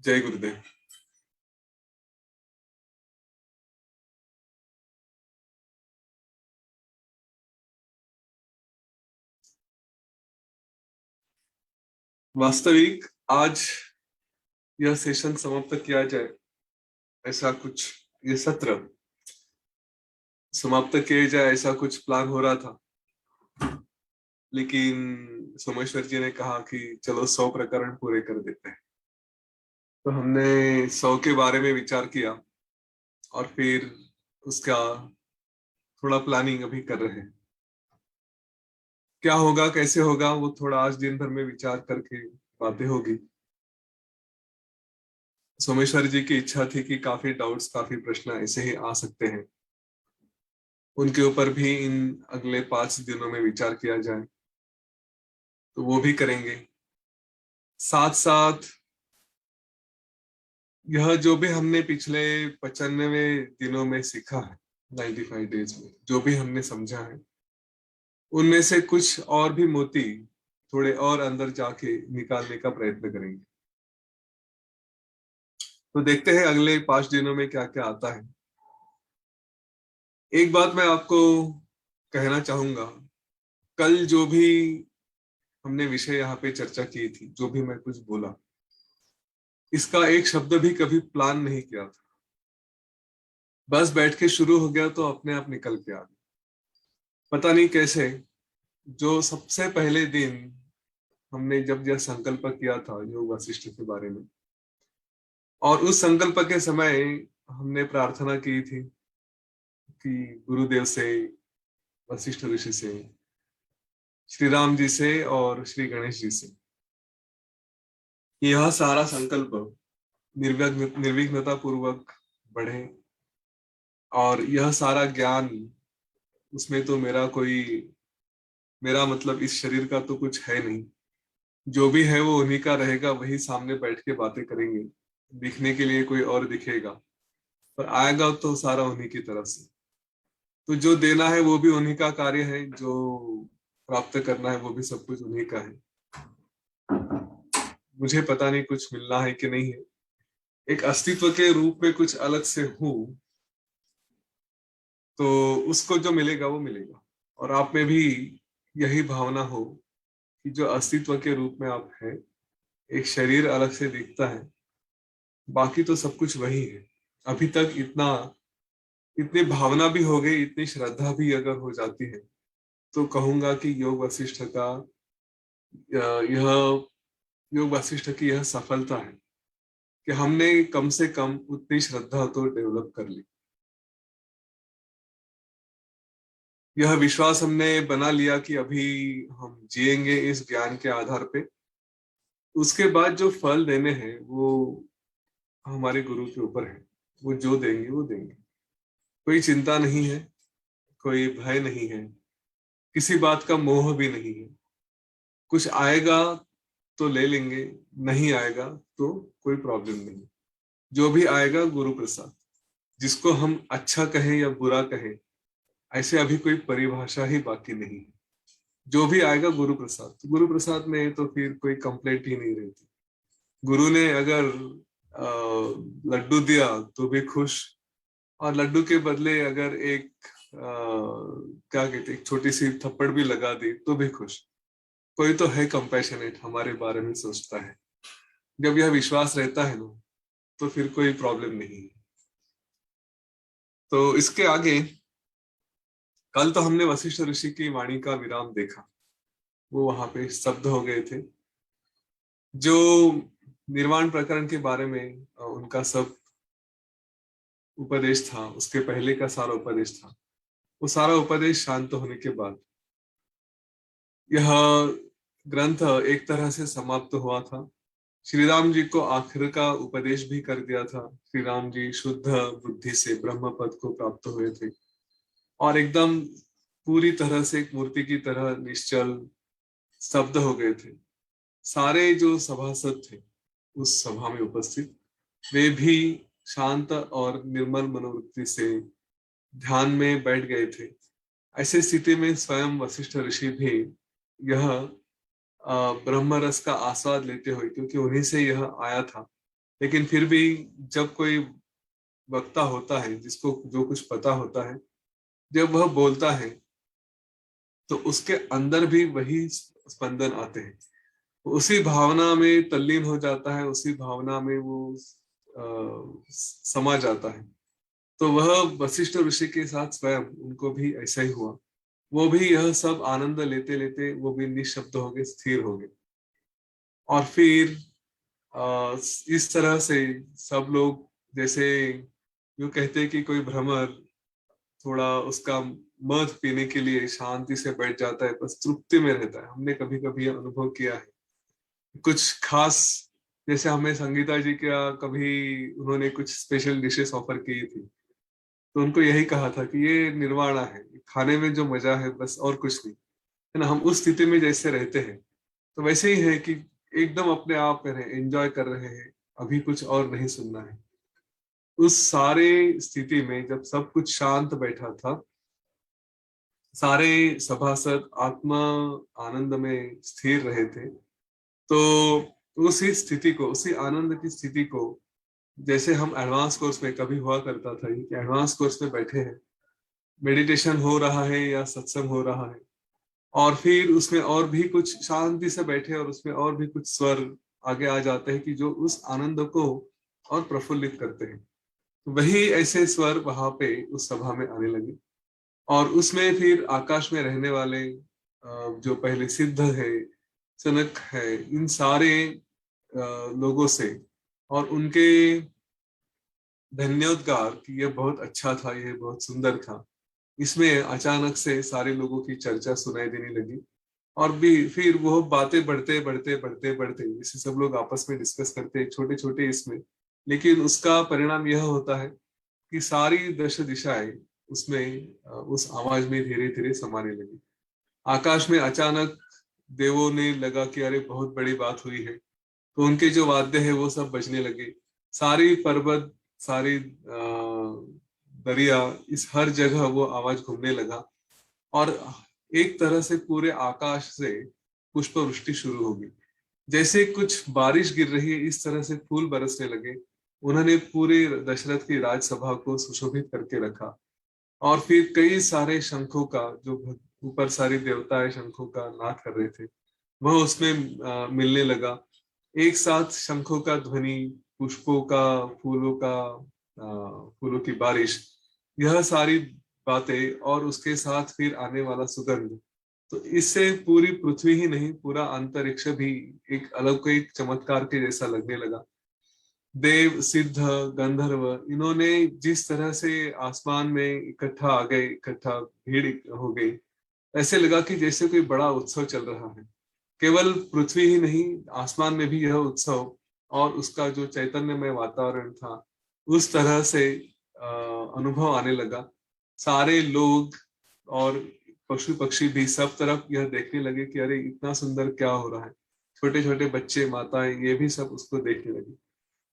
जय गुरुदेव। वास्तविक आज यह सेशन समाप्त किया जाए, ऐसा कुछ ये सत्र समाप्त किया जाए ऐसा कुछ प्लान हो रहा था। लेकिन सोमेश्वर जी ने कहा कि चलो 100 प्रकरण पूरे कर देते हैं। तो हमने 100 के बारे में विचार किया और फिर उसका थोड़ा प्लानिंग अभी कर रहे हैं। क्या होगा कैसे होगा वो थोड़ा आज दिन भर में विचार करके बातें होगी। सोमेश्वर जी की इच्छा थी कि काफी डाउट्स काफी प्रश्न ऐसे ही आ सकते हैं, उनके ऊपर भी इन अगले 5 दिनों में विचार किया जाए, तो वो भी करेंगे। साथ साथ यह जो भी हमने पिछले 95 दिनों में सीखा है, 95 डेज में जो भी हमने समझा है, उनमें से कुछ और भी मोती थोड़े और अंदर जाके निकालने का प्रयत्न करेंगे। तो देखते हैं अगले 5 दिनों में क्या क्या आता है। एक बात मैं आपको कहना चाहूंगा, कल जो भी हमने विषय यहाँ पे चर्चा की थी, जो भी मैं कुछ बोला, इसका एक शब्द भी कभी प्लान नहीं किया था। बस बैठ के शुरू हो गया तो अपने आप निकल के आ गया। पता नहीं कैसे, जो सबसे पहले दिन हमने जब यह संकल्प किया था योग वशिष्ठ के बारे में, और उस संकल्प के समय हमने प्रार्थना की थी कि गुरुदेव से, वशिष्ठ ऋषि से, श्री राम जी से और श्री गणेश जी से यह सारा संकल्प निर्विघ्नता पूर्वक बढ़े। और यह सारा ज्ञान, उसमें तो मेरा मतलब इस शरीर का तो कुछ है नहीं। जो भी है वो उन्हीं का रहेगा, वही सामने बैठ के बातें करेंगे। दिखने के लिए कोई और दिखेगा, पर आएगा तो सारा उन्हीं की तरफ से। तो जो देना है वो भी उन्हीं का कार्य है, जो प्राप्त करना है वो भी सब कुछ उन्हीं का है। मुझे पता नहीं कुछ मिलना है कि नहीं है। एक अस्तित्व के रूप में कुछ अलग से हूं, तो उसको जो मिलेगा वो मिलेगा। और आप में भी यही भावना हो कि जो अस्तित्व के रूप में आप है, एक शरीर अलग से दिखता है, बाकी तो सब कुछ वही है। अभी तक इतनी भावना भी हो गई, इतनी श्रद्धा भी अगर हो जाती है, तो कहूंगा कि यह योग वशिष्ठ की यह सफलता है कि हमने कम से कम उतनी श्रद्धा तो डेवलप कर ली। यह विश्वास हमने बना लिया कि अभी हम जिएंगे इस ज्ञान के आधार पे। उसके बाद जो फल देने हैं वो हमारे गुरु के ऊपर है। वो जो देंगे वो देंगे। कोई चिंता नहीं है, कोई भय नहीं है, किसी बात का मोह भी नहीं है। कुछ आएगा तो ले लेंगे, नहीं आएगा तो कोई प्रॉब्लम नहीं। जो भी आएगा गुरु प्रसाद। जिसको हम अच्छा कहें या बुरा कहें, ऐसे अभी कोई परिभाषा ही बाकी नहीं है। जो भी आएगा गुरु प्रसाद, तो गुरु प्रसाद में तो फिर कोई कंप्लेंट ही नहीं रहती। गुरु ने अगर लड्डू दिया तो भी खुश, और लड्डू के बदले अगर एक क्या कहते, एक छोटी सी थप्पड़ भी लगा दी तो भी खुश। कोई तो है कंपैशनेट, हमारे बारे में सोचता है। जब यह विश्वास रहता है ना, तो फिर कोई प्रॉब्लम नहीं है। तो इसके आगे, कल तो हमने वशिष्ठ ऋषि की वाणी का विराम देखा। वो वहां पे स्तब्ध हो गए थे। जो निर्वाण प्रकरण के बारे में उनका सब उपदेश था, उसके पहले का सारा उपदेश था, वो सारा उपदेश शांत होने के बाद यह ग्रंथ एक तरह से समाप्त हुआ था। श्री राम जी को आखिर का उपदेश भी कर दिया था। श्री राम जी शुद्ध बुद्धि से ब्रह्म पद को प्राप्त हुए थे, और एकदम पूरी तरह से एक मूर्ति की तरह निश्चल स्तब्ध हो गए थे। सारे जो सभासद थे उस सभा में उपस्थित, वे भी शांत और निर्मल मनोवृत्ति से ध्यान में बैठ गए थे। ऐसी स्थिति में स्वयं वशिष्ठ ऋषि भी यह ब्रह्म रस का आस्वाद लेते हुए, क्योंकि उन्हीं से यह आया था, लेकिन फिर भी जब कोई वक्ता होता है जिसको जो कुछ पता होता है, जब वह बोलता है तो उसके अंदर भी वही स्पंदन आते हैं। उसी भावना में तल्लीन हो जाता है, उसी भावना में वो समा जाता है। तो वह वशिष्ठ ऋषि के साथ स्वयं उनको भी ऐसा ही हुआ। वो भी यह सब आनंद लेते लेते वो भी निःशब्द हो गए, स्थिर हो गए। और फिर इस तरह से सब लोग, जैसे यूं कहते हैं कि कोई भ्रमर थोड़ा उसका मध पीने के लिए शांति से बैठ जाता है, बस तृप्ति में रहता है। हमने कभी कभी अनुभव किया है कुछ खास, जैसे हमें संगीता जी का कभी उन्होंने कुछ स्पेशल डिशेस ऑफर की थी, तो उनको यही कहा था कि ये निर्वाणा है, खाने में जो मजा है बस और कुछ नहीं, है ना। हम उस स्थिति में जैसे रहते हैं, तो वैसे ही है कि एकदम अपने आप में रहे, एंजॉय कर रहे हैं, अभी कुछ और नहीं सुनना है। उस सारे स्थिति में जब सब कुछ शांत बैठा था, सारे सभासद आत्मा आनंद में स्थिर रहे थे, तो उसी स्थिति को, उसी आनंद की स्थिति को, जैसे हम एडवांस कोर्स में कभी हुआ करता था कि एडवांस कोर्स में बैठे हैं, मेडिटेशन हो रहा है या सत्संग हो रहा है, और फिर उसमें और भी कुछ शांति से बैठे और उसमें और भी कुछ स्वर आगे आ जाते हैं कि जो उस आनंद को और प्रफुल्लित करते हैं। तो वही ऐसे स्वर वहां पे उस सभा में आने लगे। और उसमें फिर आकाश में रहने वाले जो पहले सिद्ध है, सनक है, इन सारे लोगों से और उनके धन्योद्गार कि ये बहुत अच्छा था, ये बहुत सुंदर था, इसमें अचानक से सारे लोगों की चर्चा सुनाई देने लगी। और भी फिर वो बातें बढ़ते बढ़ते बढ़ते बढ़ते, जैसे सब लोग आपस में डिस्कस करते हैं छोटे छोटे इसमें, लेकिन उसका परिणाम यह होता है कि सारी दश दिशाएं उसमें उस आवाज में धीरे धीरे समाने लगी। आकाश में अचानक देवों ने लगा कि अरे बहुत बड़ी बात हुई है, तो उनके जो वाद्य है वो सब बजने लगे। सारी पर्वत, सारी दरिया, इस हर जगह वो आवाज घूमने लगा। और एक तरह से पूरे आकाश से पुष्प वृष्टि शुरू होगी, जैसे कुछ बारिश गिर रही है इस तरह से फूल बरसने लगे। उन्होंने पूरे दशरथ की राजसभा को सुशोभित करके रखा। और फिर कई सारे शंखों का, जो ऊपर सारी देवताएं शंखों का नाद कर रहे थे, वह उसमें मिलने लगा। एक साथ शंखों का ध्वनि, पुष्पों का, फूलों का, फूलों की बारिश, यह सारी बातें और उसके साथ फिर आने वाला सुगंध, तो इससे पूरी पृथ्वी ही नहीं, पूरा अंतरिक्ष भी एक अलौकिक चमत्कार के जैसा लगने लगा। देव, सिद्ध, गंधर्व, इन्होंने जिस तरह से आसमान में इकट्ठा आ गए, इकट्ठा भीड़ हो गई, ऐसे लगा कि जैसे कोई बड़ा उत्सव चल रहा है। केवल पृथ्वी ही नहीं, आसमान में भी यह उत्सव और उसका जो चैतन्यमय वातावरण था, उस तरह से अनुभव आने लगा। सारे लोग और पशु पक्षी भी सब तरफ यह देखने लगे कि अरे इतना सुंदर क्या हो रहा है। छोटे छोटे बच्चे, माताएं, ये भी सब उसको देखने लगे।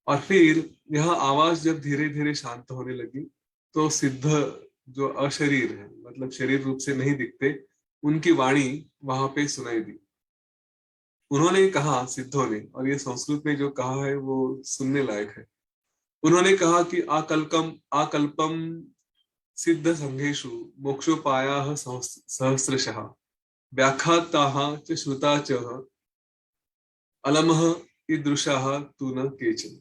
और फिर यह आवाज जब धीरे धीरे शांत होने लगी, तो सिद्ध जो अशरीर है, मतलब शरीर रूप से नहीं दिखते, उनकी वाणी वहां पे सुनाई दी। उन्होंने कहा, सिद्धों ने, और ये संस्कृत में जो कहा है वो सुनने लायक है। उन्होंने कहा कि आकल्पम आकल्पम सिद्ध संघेषु मोक्षोपायाः सहस्रशः व्याख्याताः च श्रुता च अलमः ईदृशाः तु न केचन।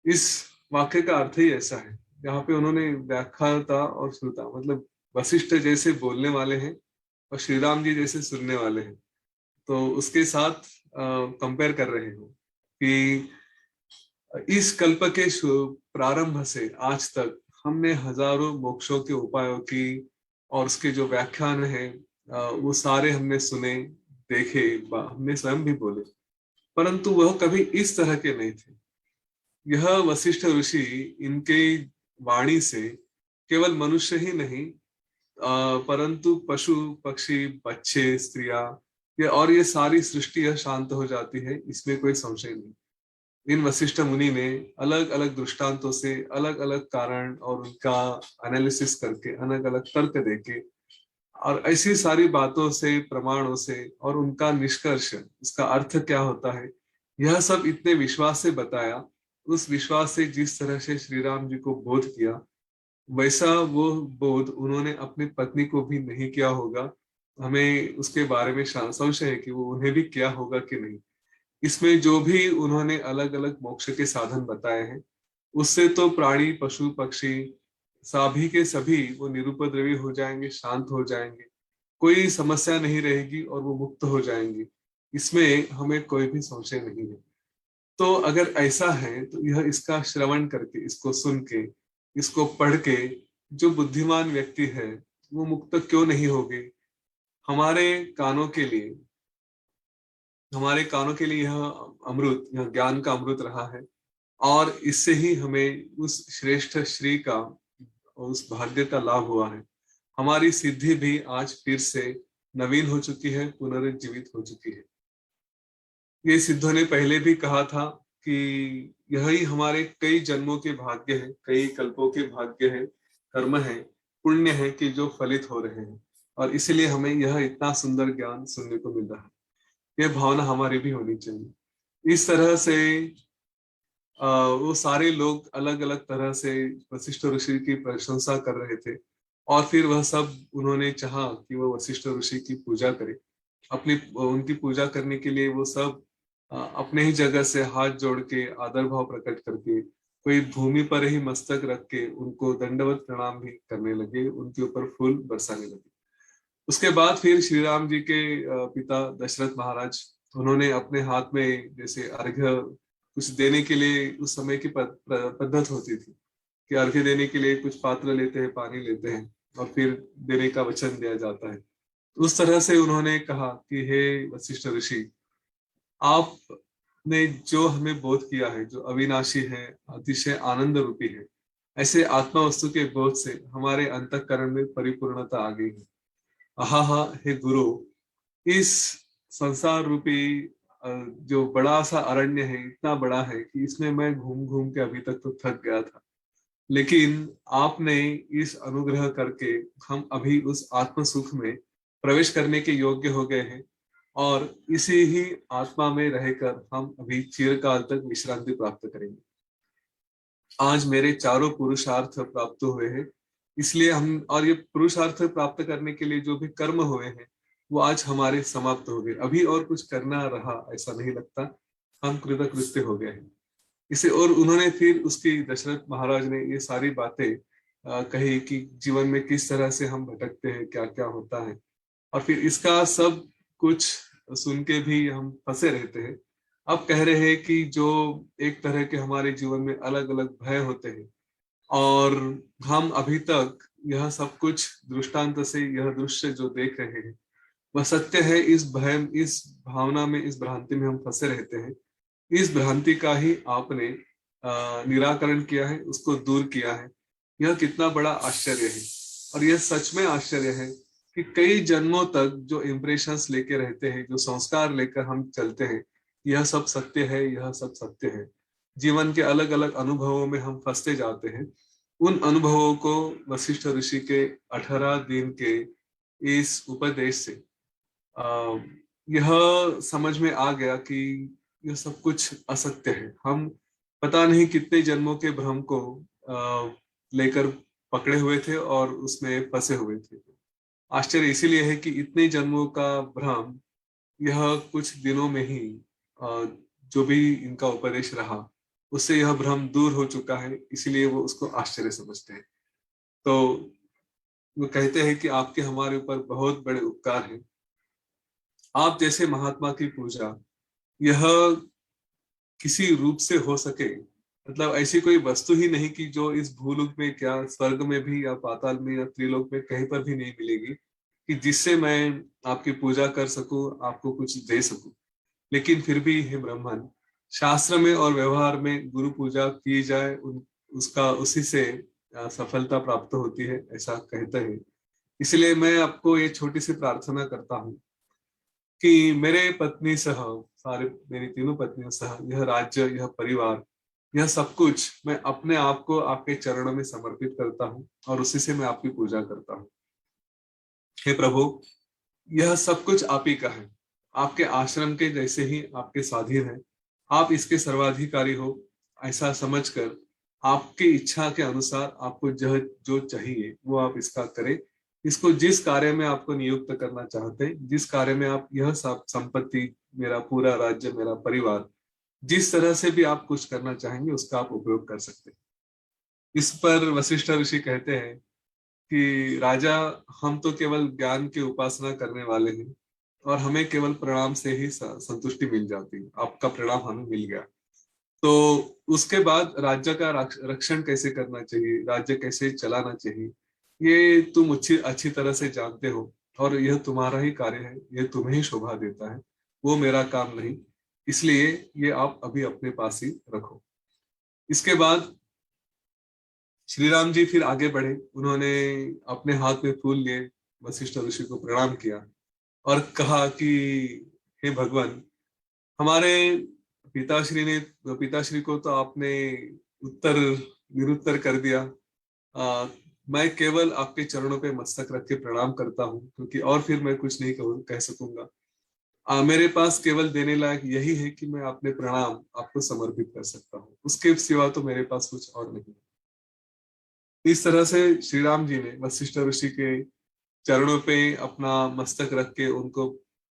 इस वाक्य का अर्थ ही ऐसा है। यहाँ पे उन्होंने व्याख्याता और श्रुता, मतलब वशिष्ठ जैसे बोलने वाले हैं और श्री राम जी जैसे सुनने वाले हैं, तो उसके साथ कंपेयर कर रहे हो कि इस कल्प के प्रारंभ से आज तक हमने हजारों मोक्षों के उपायों की और उसके जो व्याख्यान है, वो सारे हमने सुने, देखे, हमने स्वयं भी बोले, परंतु वह कभी इस तरह के नहीं थे। यह वशिष्ठ ऋषि, इनके वाणी से केवल मनुष्य ही नहीं, परंतु पशु पक्षी, बच्चे, स्त्रियां, ये और ये सारी सृष्टि यह शांत हो जाती है, इसमें कोई संशय नहीं। इन वशिष्ठ मुनि ने अलग अलग दृष्टांतों से अलग अलग कारण और उनका एनालिसिस करके, अलग अलग तर्क देके और ऐसी सारी बातों से, प्रमाणों से, और उनका निष्कर्ष, उसका अर्थ क्या होता है, यह सब इतने विश्वास से बताया उस विश्वास से जिस तरह से श्री राम जी को बोध किया, वैसा वो बोध उन्होंने अपनी पत्नी को भी नहीं किया होगा। हमें उसके बारे में संशय है कि वो उन्हें भी किया होगा कि नहीं। इसमें जो भी उन्होंने अलग अलग मोक्ष के साधन बताए हैं, उससे तो प्राणी पशु पक्षी सभी के सभी वो निरुपद्रवी हो जाएंगे, शांत हो जाएंगे, कोई समस्या नहीं रहेगी और वो मुक्त हो जाएंगे। इसमें हमें कोई भी संशय नहीं है। तो अगर ऐसा है तो यह इसका श्रवण करके, इसको सुन के, इसको पढ़ के जो बुद्धिमान व्यक्ति है वो मुक्त क्यों नहीं होगे। हमारे कानों के लिए हमारे कानों के लिए यह अमृत, यह ज्ञान का अमृत रहा है। और इससे ही हमें उस श्रेष्ठ श्री का, उस भाग्य का लाभ हुआ है। हमारी सिद्धि भी आज फिर से नवीन हो चुकी है, पुनर्जीवित हो चुकी है। ये सिद्धों ने पहले भी कहा था कि यही हमारे कई जन्मों के भाग्य है, कई कल्पों के भाग्य है, कर्म है, पुण्य है कि जो फलित हो रहे हैं। और इसीलिए हमें यह इतना सुंदर ज्ञान सुनने को मिल रहा है। यह भावना हमारी भी होनी चाहिए। इस तरह से वो सारे लोग अलग अलग तरह से वशिष्ठ ऋषि की प्रशंसा कर रहे थे। और फिर वह सब, उन्होंने चाहा कि वह वशिष्ठ ऋषि की पूजा करे। अपनी उनकी पूजा करने के लिए वो सब अपने ही जगह से हाथ जोड़ के, आदर भाव प्रकट करके, कोई भूमि पर ही मस्तक रख के उनको दंडवत प्रणाम भी करने लगे, उनके ऊपर फूल बरसाने लगे। उसके बाद फिर श्री राम जी के पिता दशरथ महाराज, उन्होंने अपने हाथ में जैसे अर्घ्य कुछ देने के लिए, उस समय की पद्धत होती थी कि अर्घ्य देने के लिए कुछ पात्र लेते हैं, पानी लेते हैं और फिर देने का वचन दिया जाता है। उस तरह से उन्होंने कहा कि हे वशिष्ठ ऋषि, आपने जो हमें बोध किया है, जो अविनाशी है, अतिशय आनंद रूपी है, ऐसे आत्मा वस्तु के बोध से हमारे अंतःकरण में परिपूर्णता आ गई है। आहा, हे गुरु, इस संसार रूपी जो बड़ा सा अरण्य है, इतना बड़ा है कि इसमें मैं घूम घूम के अभी तक तो थक गया था, लेकिन आपने इस अनुग्रह करके हम अभी उस आत्म सुख में प्रवेश करने के योग्य हो गए हैं। और इसी ही आत्मा में रहकर हम अभी चिरकाल तक विश्रांति प्राप्त करेंगे। आज मेरे चारों पुरुषार्थ प्राप्त हुए हैं, इसलिए हम, और ये पुरुषार्थ प्राप्त करने के लिए जो भी कर्म हुए हैं वो आज हमारे समाप्त हो गए। अभी और कुछ करना रहा ऐसा नहीं लगता, हम कृतकृत्य हो गए हैं इसे। और उन्होंने फिर उसकी, दशरथ महाराज ने ये सारी बातें कही कि जीवन में किस तरह से हम भटकते हैं, क्या क्या होता है। और फिर इसका सब कुछ सुन के भी हम फंसे रहते हैं। अब कह रहे हैं कि जो एक तरह के हमारे जीवन में अलग अलग भय होते हैं, और हम अभी तक यह सब कुछ दृष्टांत से यह दृश्य जो देख रहे हैं वह सत्य है। इस भय, इस भावना में, इस भ्रांति में हम फंसे रहते हैं। इस भ्रांति का ही आपने निराकरण किया है, उसको दूर किया है। यह कितना बड़ा आश्चर्य है। और यह सच में आश्चर्य है कि कई जन्मों तक जो इम्प्रेशंस लेके रहते हैं, जो संस्कार लेकर हम चलते हैं, यह सब सत्य है, यह सब सत्य है। जीवन के अलग अलग अनुभवों में हम फंसते जाते हैं। उन अनुभवों को वशिष्ठ ऋषि के 18 दिन के इस उपदेश से यह समझ में आ गया कि यह सब कुछ असत्य है। हम पता नहीं कितने जन्मों के भ्रम को लेकर पकड़े हुए थे और उसमें फंसे हुए थे। आश्चर्य इसीलिए है कि इतने जन्मों का भ्रम यह कुछ दिनों में ही जो भी इनका उपदेश रहा उससे यह भ्रम दूर हो चुका है, इसीलिए वो उसको आश्चर्य समझते हैं। तो वो कहते हैं कि आपके हमारे ऊपर बहुत बड़े उपकार हैं। आप जैसे महात्मा की पूजा यह किसी रूप से हो सके, मतलब ऐसी कोई वस्तु ही नहीं कि जो इस भूलोक में, क्या स्वर्ग में भी या पाताल में या त्रिलोक में कहीं पर भी नहीं मिलेगी, कि जिससे मैं आपकी पूजा कर सकूं, आपको कुछ दे सकूं। लेकिन फिर भी हे ब्राह्मण, शास्त्र में और व्यवहार में गुरु पूजा की जाए, उसका उसी से सफलता प्राप्त होती है, ऐसा कहते हैं। इसलिए मैं आपको ये छोटी सी प्रार्थना करता हूँ कि मेरे पत्नी सह, सारे मेरी तीनों पत्नियों सह, यह राज्य, यह परिवार, यह सब कुछ मैं अपने आप को आपके चरणों में समर्पित करता हूँ और उसी से मैं आपकी पूजा करता हूँ। हे प्रभु, यह सब कुछ आप ही का है, आपके आश्रम के जैसे ही आपके स्वाधीन है। आप इसके सर्वाधिकारी हो। ऐसा समझकर आपकी इच्छा के अनुसार आपको जो चाहिए वो आप इसका करें। इसको जिस कार्य में आपको नियुक्त करना चाहते हैं, जिस कार्य में आप यह सब संपत्ति, मेरा पूरा राज्य, मेरा परिवार, जिस तरह से भी आप कुछ करना चाहेंगे उसका आप उपयोग कर सकते हैं। इस पर वशिष्ठ ऋषि कहते हैं कि राजा, हम तो केवल ज्ञान की उपासना करने वाले हैं और हमें केवल प्रणाम से ही संतुष्टि मिल जाती है। आपका प्रणाम हमें मिल गया, तो उसके बाद राज्य का रक्षण कैसे करना चाहिए, राज्य कैसे चलाना चाहिए, ये तुम अच्छी अच्छी तरह से जानते हो और यह तुम्हारा ही कार्य है, यह तुम्हें ही शोभा देता है, वो मेरा काम नहीं। इसलिए ये आप अभी अपने पास ही रखो। इसके बाद श्री राम जी फिर आगे बढ़े। उन्होंने अपने हाथ में फूल लिए, वशिष्ठ ऋषि को प्रणाम किया और कहा कि हे भगवान, हमारे पिताश्री को तो आपने उत्तर निरुत्तर कर दिया। आ, मैं केवल आपके चरणों पे मस्तक रख के प्रणाम करता हूँ, क्योंकि और फिर मैं कुछ नहीं कह सकूंगा। मेरे पास केवल देने लायक यही है कि मैं अपने प्रणाम आपको समर्पित कर सकता हूँ, उसके सिवा तो मेरे पास कुछ और नहीं। इस तरह से श्री राम जी ने वशिष्ठ ऋषि के चरणों पे अपना मस्तक रख के उनको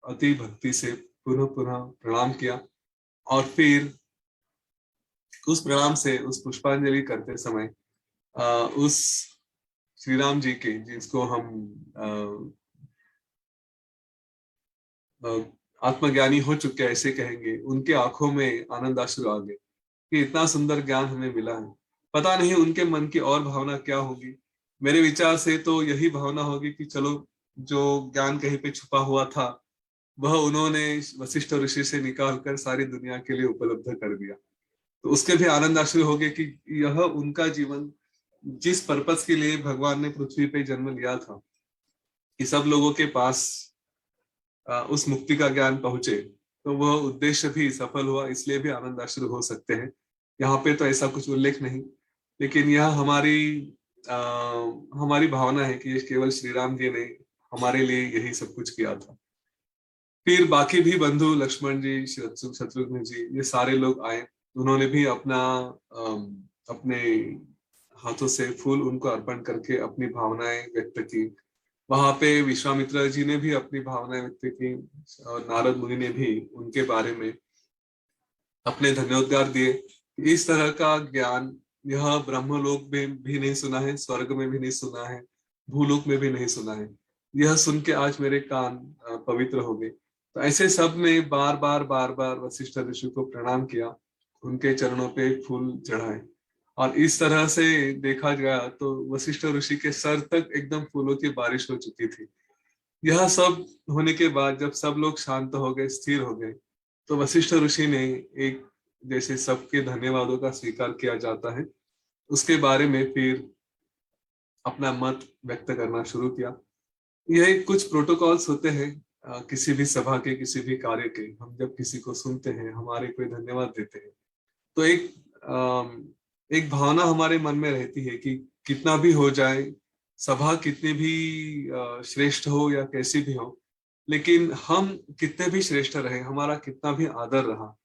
अति भक्ति से पुनः पुनः प्रणाम किया। और फिर उस प्रणाम से, उस पुष्पांजलि करते समय उस श्री राम जी के, जिसको हम अ, आत्मज्ञानी हो चुके हैं ऐसे कहेंगे, उनके आंखों में आनंद आंसू आ गए कि इतना सुंदर ज्ञान हमें मिला है। पता नहीं उनके मन की और भावना क्या होगी। मेरे विचार से तो यही भावना होगी कि चलो, जो ज्ञान कहीं पे छुपा हुआ था वह उन्होंने वशिष्ठ ऋषि से निकाल कर सारी दुनिया के लिए उपलब्ध कर दिया। तो उसके भी आनंद आश्रय हो गए कि यह उनका जीवन, जिस पर्पस के लिए भगवान ने पृथ्वी पे जन्म लिया था, कि सब लोगों के पास उस मुक्ति का ज्ञान पहुंचे, तो वह उद्देश्य भी सफल हुआ। इसलिए भी आनंद आश्रय हो सकते हैं। यहाँ पे तो ऐसा कुछ उल्लेख नहीं, लेकिन यह आ, हमारी भावना है कि केवल श्री राम जी ने हमारे लिए यही सब कुछ किया था। फिर बाकी भी बंधु, लक्ष्मण जी, शत्रुघ्न जी, ये सारे लोग आए। उन्होंने भी अपने हाथों से फूल उनको अर्पण करके अपनी भावनाएं व्यक्त की। वहां पे विश्वामित्र जी ने भी अपनी भावनाएं व्यक्त की और नारद मुनि ने भी उनके बारे में अपने धन्यवाद दिए। इस तरह का ज्ञान यह ब्रह्मलोक में भी नहीं सुना है, स्वर्ग में भी नहीं सुना है, भूलोक में भी नहीं सुना है। यह सुन के आज मेरे कान पवित्र हो गए। तो ऐसे सब ने बार बार वशिष्ठ ऋषि को प्रणाम किया, उनके चरणों पे फूल चढ़ाए। और इस तरह से देखा गया तो वशिष्ठ ऋषि के सर तक एकदम फूलों की बारिश हो चुकी थी। यह सब होने के बाद जब सब लोग शांत हो गए, स्थिर हो गए, तो वशिष्ठ ऋषि ने एक, जैसे सबके धन्यवादों का स्वीकार किया जाता है, उसके बारे में फिर अपना मत व्यक्त करना शुरू किया। यह कुछ प्रोटोकॉल्स होते हैं किसी भी सभा के, किसी भी कार्य के। हम जब किसी को सुनते हैं, हमारे कोई धन्यवाद देते हैं, तो एक भावना हमारे मन में रहती है कि कितना भी हो जाए, सभा कितनी भी श्रेष्ठ हो या कैसी भी हो, लेकिन हम कितने भी श्रेष्ठ रहे, हमारा कितना भी आदर रहा,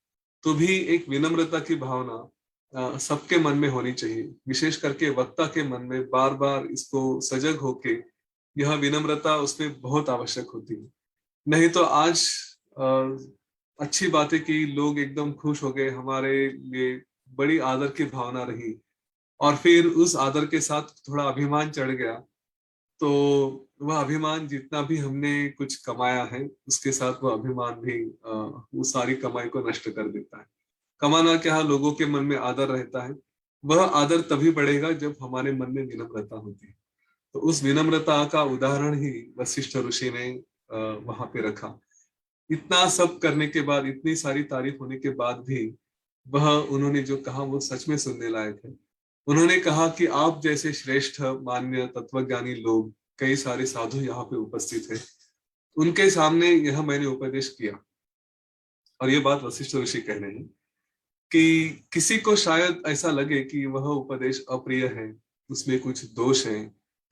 तो भी एक विनम्रता की भावना सबके मन में होनी चाहिए। विशेष करके वक्ता के मन में बार बार इसको सजग होके यह विनम्रता उसमें बहुत आवश्यक होती है। नहीं तो आज अच्छी बात है कि लोग एकदम खुश हो गए, हमारे लिए बड़ी आदर की भावना रही, और फिर उस आदर के साथ थोड़ा अभिमान चढ़ गया, तो वह अभिमान, जितना भी हमने कुछ कमाया है उसके साथ वह अभिमान भी वो सारी कमाई को नष्ट कर देता है। कमाना क्या, लोगों के मन में आदर रहता है। वह आदर तभी बढ़ेगा जब हमारे मन में विनम्रता होती है। तो उस विनम्रता का उदाहरण ही वशिष्ठ ऋषि ने वहां पे रखा। इतना सब करने के बाद, इतनी सारी तारीफ होने के बाद भी वह, उन्होंने जो कहा वो सच में सुनने लायक है। उन्होंने कहा कि आप जैसे श्रेष्ठ मान्य तत्वज्ञानी लोग, कई सारे साधु यहाँ पे उपस्थित है, उनके सामने यह मैंने उपदेश किया। और ये बात वशिष्ठ ऋषि कह रहे हैं कि किसी को शायद ऐसा लगे कि वह उपदेश अप्रिय है, उसमें कुछ दोष है,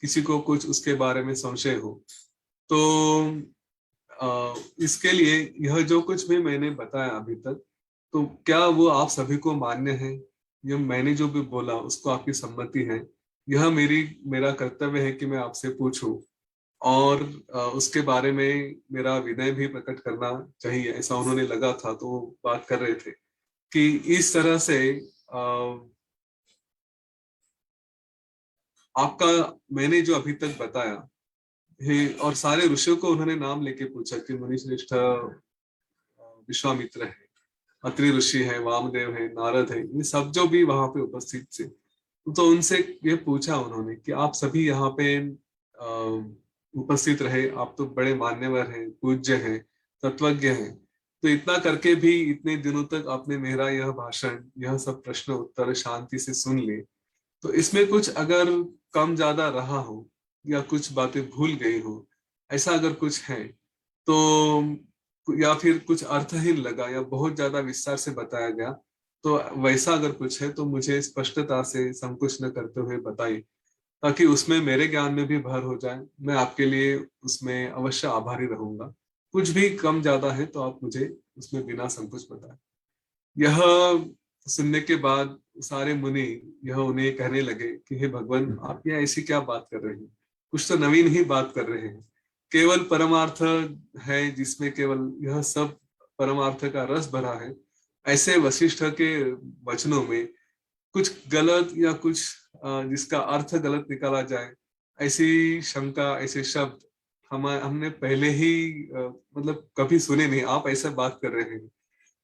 किसी को कुछ उसके बारे में संशय हो, तो इसके लिए यह जो कुछ भी मैंने बताया अभी तक, तो क्या वो आप सभी को मान्य है? यह मैंने जो भी बोला उसको आपकी सम्मति है, यह मेरा कर्तव्य है कि मैं आपसे पूछूं, और उसके बारे में मेरा विनय भी प्रकट करना चाहिए, ऐसा उन्होंने लगा था। तो वो बात कर रहे थे कि इस तरह से आपका, मैंने जो अभी तक बताया है, और सारे ऋषियों को उन्होंने नाम लेके पूछा कि मुनि श्रेष्ठ विश्वामित्र है, अत्रि ऋषि है, वामदेव है, नारद है, ये सब जो भी वहां पे उपस्थित थे, तो उनसे ये पूछा उन्होंने कि आप सभी यहाँ पे उपस्थित रहे, आप तो बड़े मान्यवर हैं, पूज्य हैं, तत्वज्ञ हैं, तो इतना करके भी इतने दिनों तक आपने मेरा यह भाषण, यह सब प्रश्न उत्तर शांति से सुन लिए, तो इसमें कुछ अगर कम ज्यादा रहा हो या कुछ बातें भूल गई हो, ऐसा अगर कुछ है तो, या फिर कुछ अर्थहीन लगा या बहुत ज्यादा विस्तार से बताया गया, तो वैसा अगर कुछ है तो मुझे स्पष्टता से संकोच न करते हुए बताइए, ताकि उसमें मेरे ज्ञान में भी भर हो जाए। मैं आपके लिए उसमें अवश्य आभारी रहूंगा। कुछ भी कम ज्यादा है तो आप मुझे उसमें बिना संकोच बताएं। यह सुनने के बाद सारे मुनि यह उन्हें कहने लगे कि हे भगवान, आप यह ऐसी क्या बात कर रहे हैं, कुछ तो नवीन ही बात कर रहे हैं, केवल परमार्थ है जिसमें केवल यह सब परमार्थ का रस भरा है, ऐसे वशिष्ठ के वचनों में कुछ गलत या कुछ जिसका अर्थ गलत निकाला जाए, ऐसी शंका, ऐसे शब्द हमने पहले ही मतलब कभी सुने नहीं। आप ऐसा बात कर रहे हैं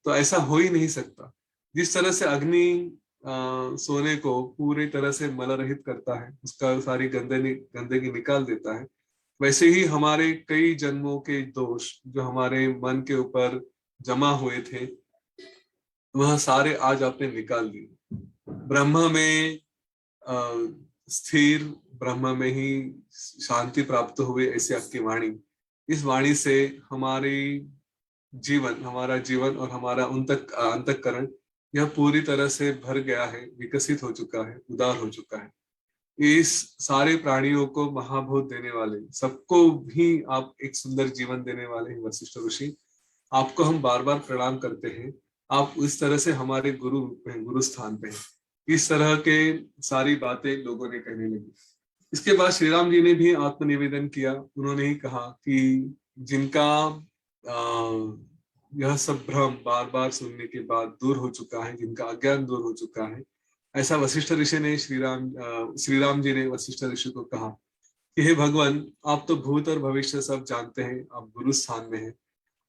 तो ऐसा हो ही नहीं सकता। जिस तरह से अग्नि सोने को पूरी तरह से मल रहित करता है, उसका सारी गंदगी निकाल देता है, वैसे ही हमारे कई जन्मों के दोष जो हमारे मन के ऊपर जमा हुए थे, वह सारे आज आपने निकाल दिए। ब्रह्म में स्थिर, ब्रह्म में ही शांति प्राप्त हुए, ऐसी आपकी वाणी, इस वाणी से हमारा जीवन और हमारा अंतःकरण यह पूरी तरह से भर गया है, विकसित हो चुका है, उदार हो चुका है। इस सारे प्राणियों को महाभोध देने वाले, सबको भी आप एक सुंदर जीवन देने वाले हैं वशिष्ठ ऋषि, आपको हम बार बार प्रणाम करते हैं। आप इस तरह से हमारे गुरु रूप में, गुरु स्थान पे हैं। इस तरह के सारी बातें लोगों ने कहने लगी। इसके बाद श्री राम जी ने भी आत्मनिवेदन किया। उन्होंने ही कहा कि जिनका यह सब भ्रम बार बार सुनने के बाद दूर हो चुका है, जिनका अज्ञान दूर हो चुका है, ऐसा वशिष्ठ ऋषि ने श्री राम जी ने वशिष्ठ ऋषि को कहा कि हे भगवान, आप तो भूत और भविष्य सब जानते हैं, आप गुरु स्थान में हैं।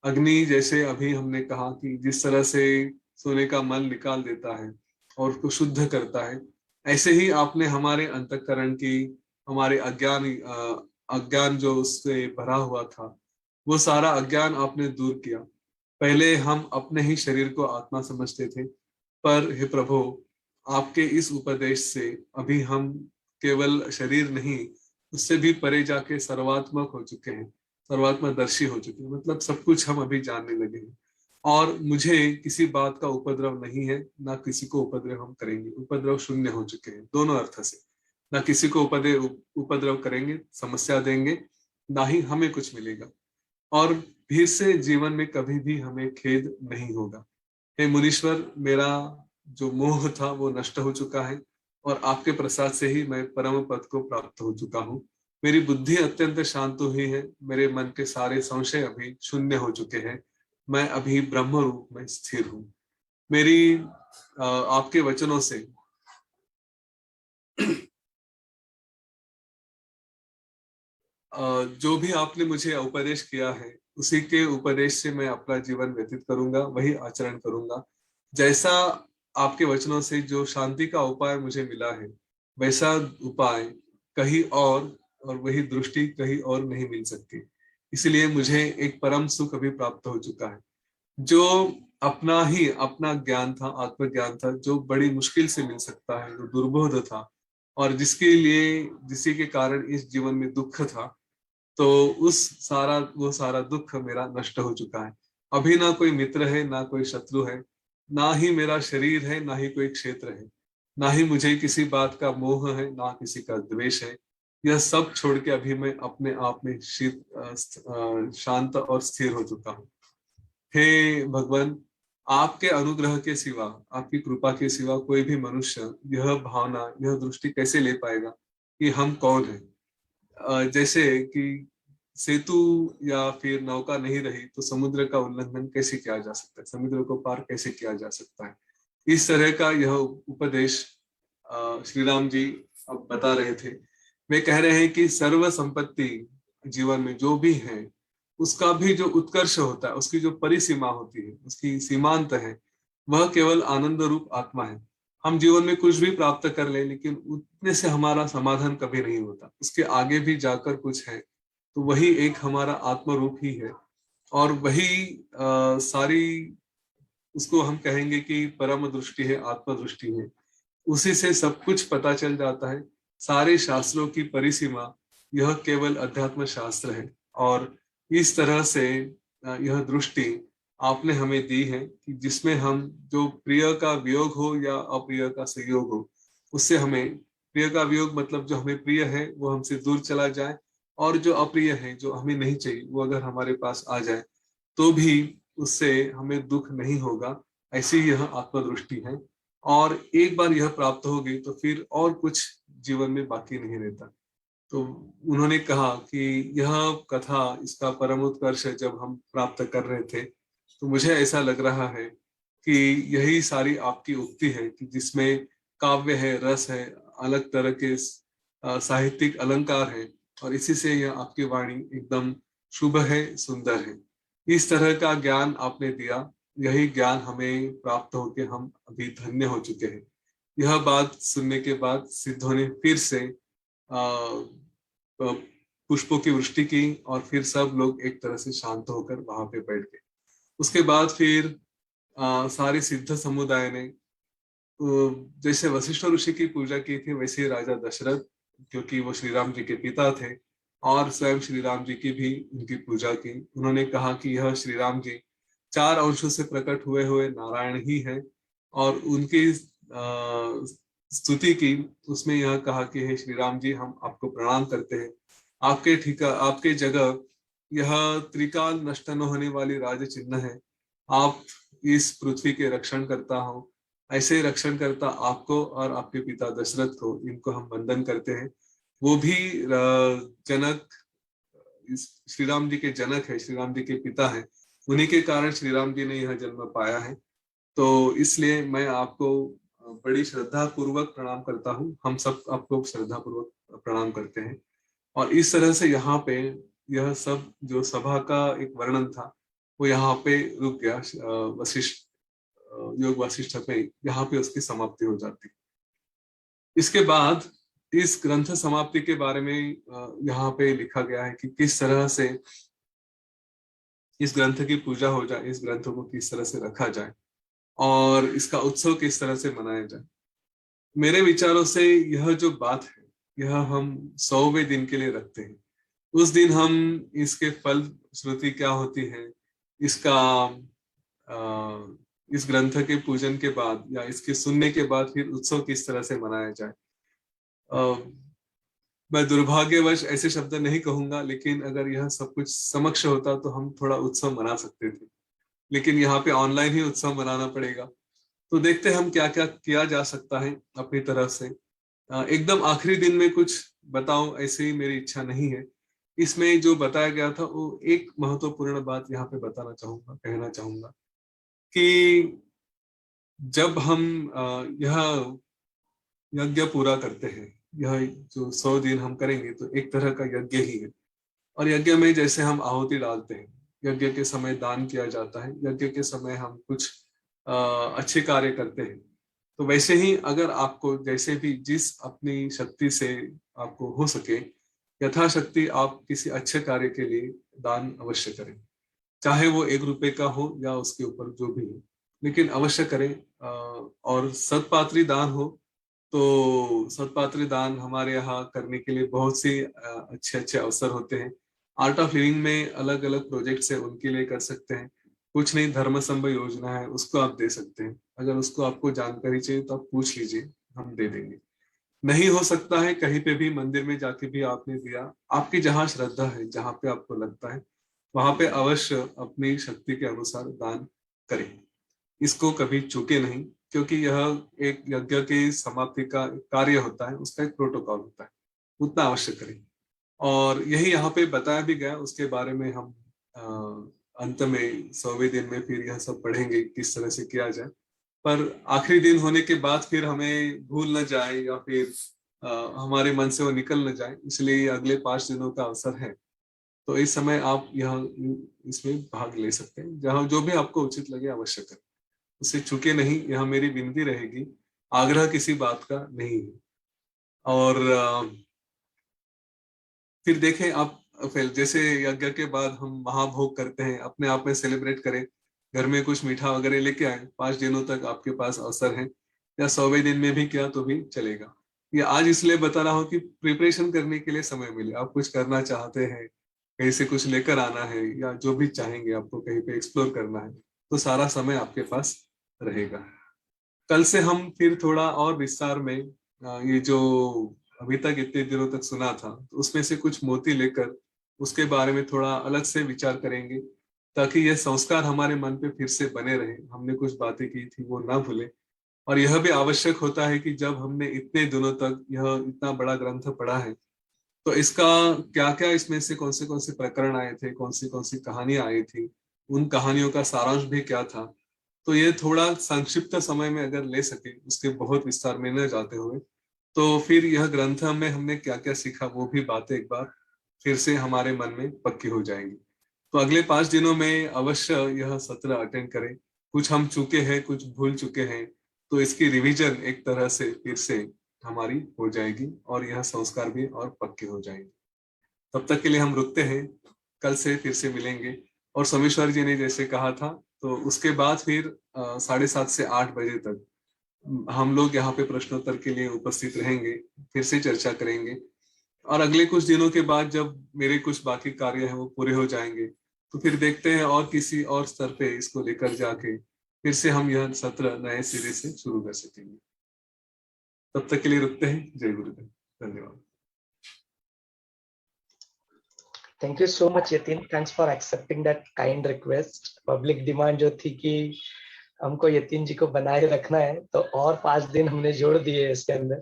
अग्नि जैसे अभी हमने कहा कि जिस तरह से सोने का मल निकाल देता है और उसको शुद्ध करता है, ऐसे ही आपने हमारे अंतःकरण की, हमारे अज्ञान जो उससे भरा हुआ था, वो सारा अज्ञान आपने दूर किया। पहले हम अपने ही शरीर को आत्मा समझते थे, पर हे प्रभु, आपके इस उपदेश से अभी हम केवल शरीर नहीं, उससे भी परे जाके सर्वात्मक हो चुके हैं, सर्वात्मदर्शी हो चुके हैं, मतलब सब कुछ हम अभी जानने लगे हैं। और मुझे किसी बात का उपद्रव नहीं है, ना किसी को उपद्रव हम करेंगे, उपद्रव शून्य हो चुके हैं दोनों अर्थ से। ना किसी को उपद्रव करेंगे, समस्या देंगे, ना ही हमें कुछ मिलेगा, और फिर से जीवन में कभी भी हमें खेद नहीं होगा। हे मुनीश्वर, मेरा जो मोह था वो नष्ट हो चुका है, और आपके प्रसाद से ही मैं परम पद को प्राप्त हो चुका हूँ। मेरी बुद्धि अत्यंत शांत हुई है, मेरे मन के सारे संशय अभी शून्य हो चुके हैं, मैं अभी ब्रह्म रूप में स्थिर हूँ। मेरी आपके वचनों से जो भी आपने मुझे उपदेश किया है, उसी के उपदेश से मैं अपना जीवन व्यतीत करूंगा, वही आचरण करूंगा। जैसा आपके वचनों से जो शांति का उपाय मुझे मिला है, वैसा उपाय कहीं और वही दृष्टि कहीं और नहीं मिल सकती। इसलिए मुझे एक परम सुख अभी प्राप्त हो चुका है, जो अपना ज्ञान था, आत्मज्ञान था, जो बड़ी मुश्किल से मिल सकता है, जो दुर्बोध था, और जिसके लिए, जिसी के कारण इस जीवन में दुख था, तो वो सारा दुख मेरा नष्ट हो चुका है। अभी ना कोई मित्र है, ना कोई शत्रु है, ना ही मेरा शरीर है, ना ही कोई क्षेत्र है, ना ही मुझे किसी बात का मोह है, ना किसी का द्वेष है। यह सब छोड़ के अभी मैं अपने आप में शांत और स्थिर हो चुका हूँ। हे भगवान, आपके अनुग्रह के सिवा, आपकी कृपा के सिवा कोई भी मनुष्य यह भावना, यह दृष्टि कैसे ले पाएगा कि हम कौन हैं। जैसे कि सेतु या फिर नौका नहीं रही तो समुद्र का उल्लंघन कैसे किया जा सकता है, समुद्र को पार कैसे किया जा सकता है। इस तरह का यह उपदेश श्री राम जी अब बता रहे थे। वे कह रहे हैं कि सर्व संपत्ति जीवन में जो भी है, उसका भी जो उत्कर्ष होता है, उसकी जो परिसीमा होती है, उसकी सीमांत है, वह केवल आनंद रूप आत्मा है। हम जीवन में कुछ भी प्राप्त कर ले, लेकिन उतने से हमारा समाधान कभी नहीं होता, उसके आगे भी जाकर कुछ है, तो वही एक हमारा आत्म रूप ही है। और वही सारी, उसको हम कहेंगे कि परम दृष्टि है, आत्म दृष्टि है। उसी से सब कुछ पता चल जाता है। सारे शास्त्रों की परिसीमा यह केवल अध्यात्म शास्त्र है। और इस तरह से यह दृष्टि आपने हमें दी है कि जिसमें हम, जो प्रिय का वियोग हो या अप्रिय का संयोग हो, उससे हमें, प्रिय का वियोग मतलब जो हमें प्रिय है वो हमसे दूर चला जाए, और जो अप्रिय है, जो हमें नहीं चाहिए, वो अगर हमारे पास आ जाए तो भी उससे हमें दुख नहीं होगा। ऐसी यह आत्मदृष्टि है। और एक बार यह प्राप्त हो गई तो फिर और कुछ जीवन में बाकी नहीं रहता। तो उन्होंने कहा कि यह कथा, इसका परम उत्कर्ष जब हम प्राप्त कर रहे थे, तो मुझे ऐसा लग रहा है कि यही सारी आपकी उक्ति है कि जिसमें काव्य है, रस है, अलग तरह के साहित्यिक अलंकार है, और इसी से यह आपकी वाणी एकदम शुभ है, सुंदर है। इस तरह का ज्ञान आपने दिया। यही ज्ञान हमें प्राप्त होके हम अभी धन्य हो चुके हैं। यह बात सुनने के बाद सिद्धों ने फिर से पुष्पों की वृष्टि की, और फिर सब लोग एक तरह से शांत होकर वहां पे बैठ गए। उसके बाद फिर सारे सिद्ध समुदाय ने, जैसे वशिष्ठ ऋषि की पूजा की थी, वैसे राजा दशरथ, क्योंकि वो श्री राम जी के पिता थे, और स्वयं श्री राम जी की भी उनकी पूजा की। उन्होंने कहा कि यह श्री राम जी 4 अंशों से प्रकट हुए हुए नारायण ही है, और उनकी स्तुति की। उसमें यह कहा कि हे श्री राम जी, हम आपको प्रणाम करते हैं। आपके ठिका, आपके जगह यह त्रिकाल नष्ट न होने वाली राज चिन्ह है। आप इस पृथ्वी के रक्षण करता हो, ऐसे रक्षण करता आपको और आपके पिता दशरथ को, इनको हम वंदन करते हैं। वो भी जनक, श्री राम जी के जनक है, श्री राम जी के पिता है। उन्हीं के कारण श्री राम जी ने यह जन्म पाया है। तो इसलिए मैं आपको बड़ी श्रद्धा पूर्वक प्रणाम करता हूँ। हम सब आपको श्रद्धा पूर्वक प्रणाम करते हैं। और इस तरह से यहाँ पे यह सब जो सभा का एक वर्णन था, वो यहाँ पे रुक गया। वशिष्ठ, योग वशिष्ठ में यहाँ पे उसकी समाप्ति हो जाती। इसके बाद इस ग्रंथ समाप्ति के बारे में यहाँ पे लिखा गया है कि किस तरह से इस ग्रंथ की पूजा हो जाए, इस ग्रंथ को किस तरह से रखा जाए, और इसका उत्सव किस तरह से मनाया जाए। मेरे विचारों से यह जो बात है, यह हम 100वें दिन के लिए रखते हैं। उस दिन हम इसके फल श्रुति क्या होती है, इसका इस ग्रंथ के पूजन के बाद या इसके सुनने के बाद फिर उत्सव किस तरह से मनाया जाए। मैं दुर्भाग्यवश ऐसे शब्द नहीं कहूंगा, लेकिन अगर यह सब कुछ समक्ष होता तो हम थोड़ा उत्सव मना सकते थे। लेकिन यहाँ पे ऑनलाइन ही उत्सव मनाना पड़ेगा। तो देखते हैं हम क्या क्या किया जा सकता है अपनी तरफ से। एकदम आखिरी दिन में कुछ बताऊं, ऐसे ही मेरी इच्छा नहीं है। इसमें जो बताया गया था, वो एक महत्वपूर्ण बात यहाँ पे बताना चाहूंगा, कहना चाहूंगा कि जब हम यह यज्ञ पूरा करते हैं, यह जो 100 दिन हम करेंगे, तो एक तरह का यज्ञ ही है। और यज्ञ में जैसे हम आहुति डालते हैं, यज्ञ के समय दान किया जाता है, यज्ञ के समय हम कुछ अच्छे कार्य करते हैं, तो वैसे ही अगर आपको जैसे भी जिस अपनी शक्ति से आपको हो सके, यथाशक्ति आप किसी अच्छे कार्य के लिए दान अवश्य करें। चाहे वो 1 रुपए का हो या उसके ऊपर जो भी हो, लेकिन अवश्य करें। और सत्पात्री दान हो, तो सत्पात्री दान हमारे यहाँ करने के लिए बहुत सी अच्छे अच्छे अवसर होते हैं। आर्ट ऑफ लिविंग में अलग अलग प्रोजेक्ट्स है, उनके लिए कर सकते हैं। कुछ नहीं, धर्म संभ योजना है, उसको आप दे सकते हैं। अगर उसको आपको जानकारी चाहिए तो आप पूछ लीजिए, हम दे देंगे। नहीं हो सकता है कहीं पे भी मंदिर में जाके भी आपने दिया, आपकी जहाँ श्रद्धा है, जहाँ पे आपको लगता है, वहां पे अवश्य अपनी शक्ति के अनुसार दान करें। इसको कभी चूके नहीं, क्योंकि यह एक यज्ञ की समाप्ति का कार्य होता है, उसका एक प्रोटोकॉल होता है, उतना अवश्य करें। और यही यहाँ पे बताया भी गया, उसके बारे में हम अंत में 100वें दिन में फिर यह सब पढ़ेंगे किस तरह से किया जाए। पर आखिरी दिन होने के बाद फिर हमें भूल न जाए या फिर हमारे मन से वो निकल न जाए, इसलिए अगले 5 दिनों का अवसर है। तो इस समय आप यह इसमें भाग ले सकते हैं, जहाँ जो भी आपको उचित लगे अवश्य करें, उससे चूके नहीं, यह मेरी विनती रहेगी, आग्रह किसी बात का नहीं है। और फिर देखें आप, फिर जैसे यज्ञ के बाद हम महाभोग करते हैं, अपने आप में सेलिब्रेट करें, घर में कुछ मीठा वगैरह लेके आए, 5 दिनों तक आपके पास अवसर है, या 100वें दिन में भी किया तो भी चलेगा। ये आज इसलिए बता रहा हूँ कि प्रिपरेशन करने के लिए समय मिले, आप कुछ करना चाहते हैं, कहीं से कुछ लेकर आना है, या जो भी चाहेंगे आपको कहीं पे एक्सप्लोर करना है, तो सारा समय आपके पास रहेगा। कल से हम फिर थोड़ा और विस्तार में ये जो अभी तक इतने दिनों तक सुना था, तो उसमें से कुछ मोती लेकर उसके बारे में थोड़ा अलग से विचार करेंगे, ताकि यह संस्कार हमारे मन पे फिर से बने रहे, हमने कुछ बातें की थी वो ना भूले। और यह भी आवश्यक होता है कि जब हमने इतने दिनों तक यह इतना बड़ा ग्रंथ पढ़ा है, तो इसका क्या क्या, इसमें से कौन से प्रकरण आए थे, कौन सी कहानियां आई थी, उन कहानियों का सारांश भी क्या था। तो ये थोड़ा संक्षिप्त समय में अगर ले सके, उसके बहुत विस्तार में न जाते हुए, तो फिर यह ग्रंथ में हमने क्या क्या सीखा वो भी बातें एक बार फिर से हमारे मन में पक्की हो जाएंगी। तो अगले 5 दिनों में अवश्य यह सत्र अटेंड करें। कुछ हम चुके हैं, कुछ भूल चुके हैं, तो इसकी रिवीजन एक तरह से फिर से हमारी हो जाएगी, और यह संस्कार भी और पक्के हो जाएंगे। तब तक के लिए हम रुकते हैं, कल से फिर से मिलेंगे। और सोमेश्वर जी ने जैसे कहा था, तो उसके बाद फिर 7:30 से 8 बजे तक हम लोग यहाँ पे प्रश्नोत्तर के लिए उपस्थित रहेंगे, फिर से चर्चा करेंगे। और अगले कुछ दिनों के बाद जब मेरे कुछ बाकी कार्य हैं वो पूरे हो जाएंगे, तो फिर देखते हैं और किसी और स्तर पे इसको लेकर जाके फिर से हम यह सत्र नए सिरे से शुरू कर सकेंगे। तब तक के लिए रुकते हैं। जय गुरुदेव। धन्यवाद। Thank you so much Yatin, thanks for accepting that kind request. Public demand जो थी कि हमको यतिन जी को बनाए रखना है, तो और 5 दिन हमने जोड़ दिए इसके अंदर,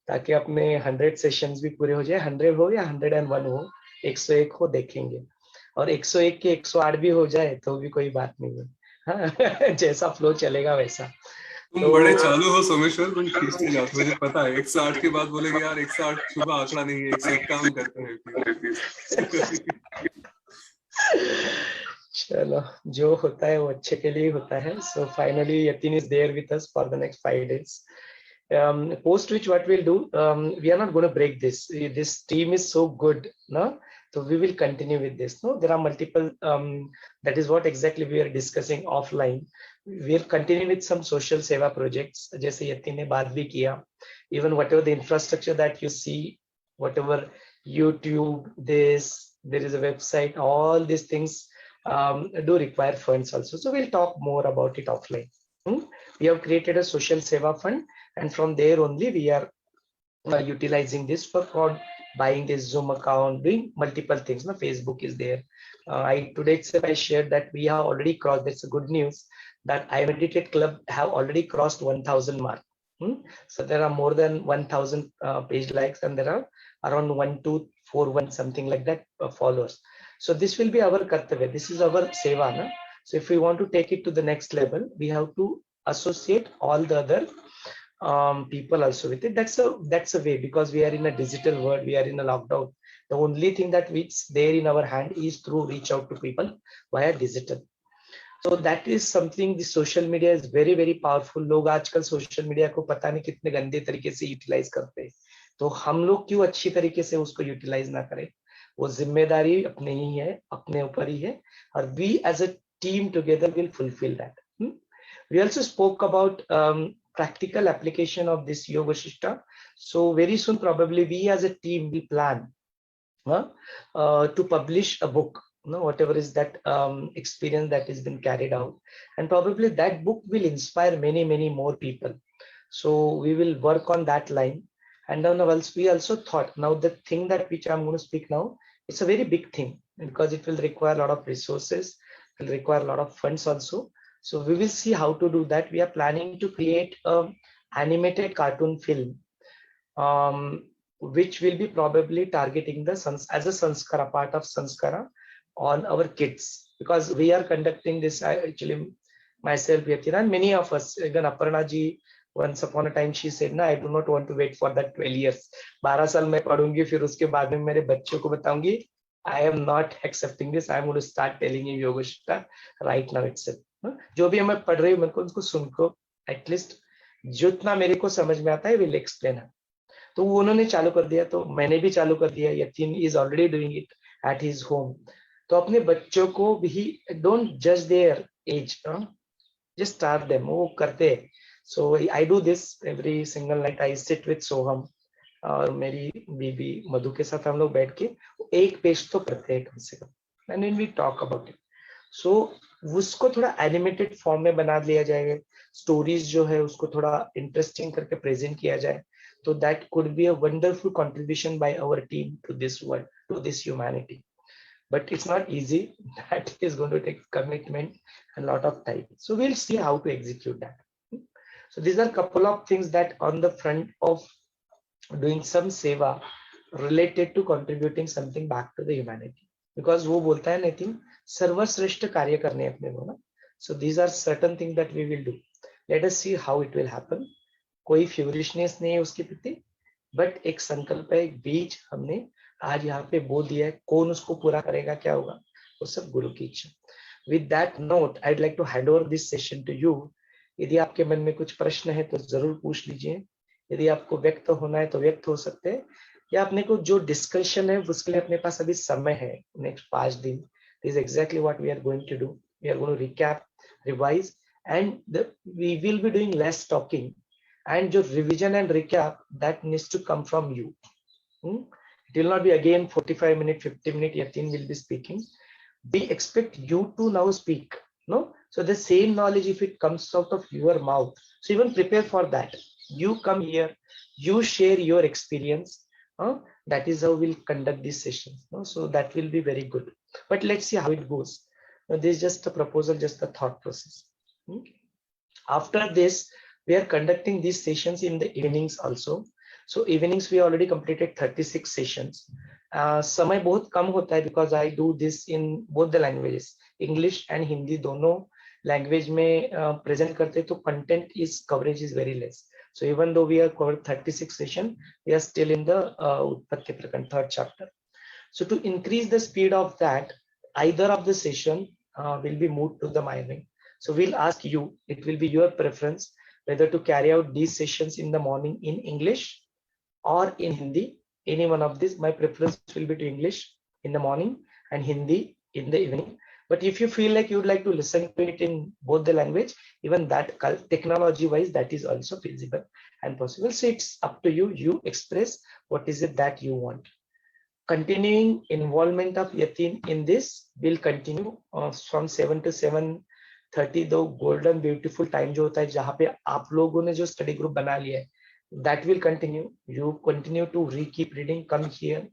ताकि अपने 100 सेशंस भी पूरे हो जाए। 100 हो या 101 हो, 101 हो, देखेंगे। और 101 के 108 भी हो जाए तो भी कोई बात नहीं है। हाँ, जैसा फ्लो चलेगा वैसा। तुम तो बड़े चालू हो सोमेश्वर, तुम खींचते जाते हो, मुझे पता है। 108 के बाद बोलेगे यार 108 शुभ आंकड़ा नहीं है, 151 करते हैं फिर। चलो, जो होता है वो अच्छे के लिए होता है। So finally Yatin is there with us for the next 5 days. Post which what we'll do, we are not going to break this. This team is so good, no? So we will continue with this. No, there are multiple. That is what exactly we are discussing offline. We'll continue with some social seva projects. जैसे यतिन ने बात भी किया. Even whatever the infrastructure that you see, whatever YouTube, there is a website. All these things do require funds also. So we'll talk more about it offline. We have created a social seva fund, and from there only we are utilizing this for buying this Zoom account, doing multiple things. Now Facebook is there. Today itself I shared that we have already crossed. That's a good news that I Meditate Club have already crossed 1,000 mark. So there are more than 1,000 page likes, and there are around 1241 something like that followers. So this will be our kartavya. This is our seva. Na? So if we want to take it to the next level, we have to associate all the other people also with it. That's a way, because we are in a digital world, we are in a lockdown. The only thing that is there in our hand is through reach out to people via digital. So that is something. The social media is very very powerful. लोग आजकल social media को पता नहीं कितने गंदे तरीके से utilize करते हैं, तो हम लोग क्यों अच्छी तरीके से उसको utilize ना करें? वो जिम्मेदारी अपने ही है, अपने ऊपर ही है, और we as a team together will fulfill that. We also spoke about practical application of this Yoga Shishta. So very soon probably we as a team we plan to publish a book, whatever is that experience that has been carried out, and probably that book will inspire many more people. So we will work on that line. And then we also thought, now the thing that which I'm going to speak now, it's a very big thing, because it will require a lot of resources, it will require a lot of funds also. So we will see how to do that. We are planning to create a animated cartoon film, which will be probably targeting the as a sanskara, part of sanskara on our kids, because we are conducting this. Actually, myself, Yatina, and many of us, even Aparna ji, once upon a time she said, "Na, I do not want to wait for that 12 years. 12 साल मैं पढ़ूंगी, फिर उसके बाद में मेरे बच्चों को बताऊंगी. I am not accepting this. I am going to start telling you yoga shikta right now itself." जो भी मैं पढ़ रही हूँ, मेरे को उनको सुनको एटलीस्ट जितना मेरे को समझ में आता है विल एक्सप्लेन. तो वो उन्होंने चालू कर दिया, तो मैंने भी चालू कर दिया. Yatin is already doing it at his home. तो अपने बच्चों को भी डोंट जज their age, just start them. वो करते हैं. So I do this every single night. I sit with Soham और मेरी बीबी मधु के साथ हम लोग बैठ के एक पेज तो करते हैं कम से कम, and when we talk about it. So उसको थोड़ा एनिमेटेड फॉर्म में बना लिया जाएगा. स्टोरीज जो है उसको थोड़ा इंटरेस्टिंग करके प्रेजेंट किया जाए. So that could be a wonderful contribution by our team to this world, to this humanity. But it's not easy. That is going to take commitment and a lot of time. So we'll see how to execute that. So these are a couple of things that on the front of doing some seva related to contributing something back to the humanity. Because वो बोलता है, I think, सर्वश्रेष्ठ कार्य करने अपने को ना. So these are certain things that we will do. Let us see how it will happen. कोई फ्यूरिशनेस नहीं है उसके प्रति, बट एक संकल्प है, एक बीज हमने आज यहाँ पे बो दिया है. कौन उसको पूरा करेगा, क्या होगा, वो सब गुरु की इच्छा. With that note I would like to hand over this session to you. यदि आपके मन में कुछ प्रश्न है तो जरूर पूछ लीजिए. यदि आपको व्यक्त होना है तो व्यक्त हो सकते हैं, या अपने को जो डिस्कशन है उसके लिए अपने पास अभी समय है नेक्स्ट 5 दिन. This is exactly what we are going to do. We are going to recap, revise, and we will be doing less talking. And your revision and recap that needs to come from you. It will not be again 45 minutes, 50 minutes. Yatin will be speaking. We expect you to now speak. No, so the same knowledge, if it comes out of your mouth, so even prepare for that. You come here, you share your experience. That is how we'll conduct these sessions. So that will be very good. But let's see how it goes. Now, this is just a proposal, just a thought process. After this, we are conducting these sessions in the evenings also. So evenings we already completed 36 sessions. समय बहुत कम होता है because I do this in both the languages, English and Hindi. दोनों language में present करते तो content is coverage is very less. So even though we are covered 36 session, we are still in the Utpatti Prakand 3rd chapter. So to increase the speed of that, either of the session will be moved to the morning. So we'll ask you, it will be your preference whether to carry out these sessions in the morning in English or in Hindi. Any one of these, my preference will be to English in the morning and Hindi in the evening. But if you feel like you would like to listen to it in both the language, even that technology wise, that is also feasible and possible. So it's up to you. You express what is it that you want. Continuing involvement of Yatin in this will continue from 7 to 7:30. दो golden beautiful time जो होता है जहां पे आप लोगों ने जो स्टडी ग्रुप बना लिया है, that will continue. You continue to keep reading, come here,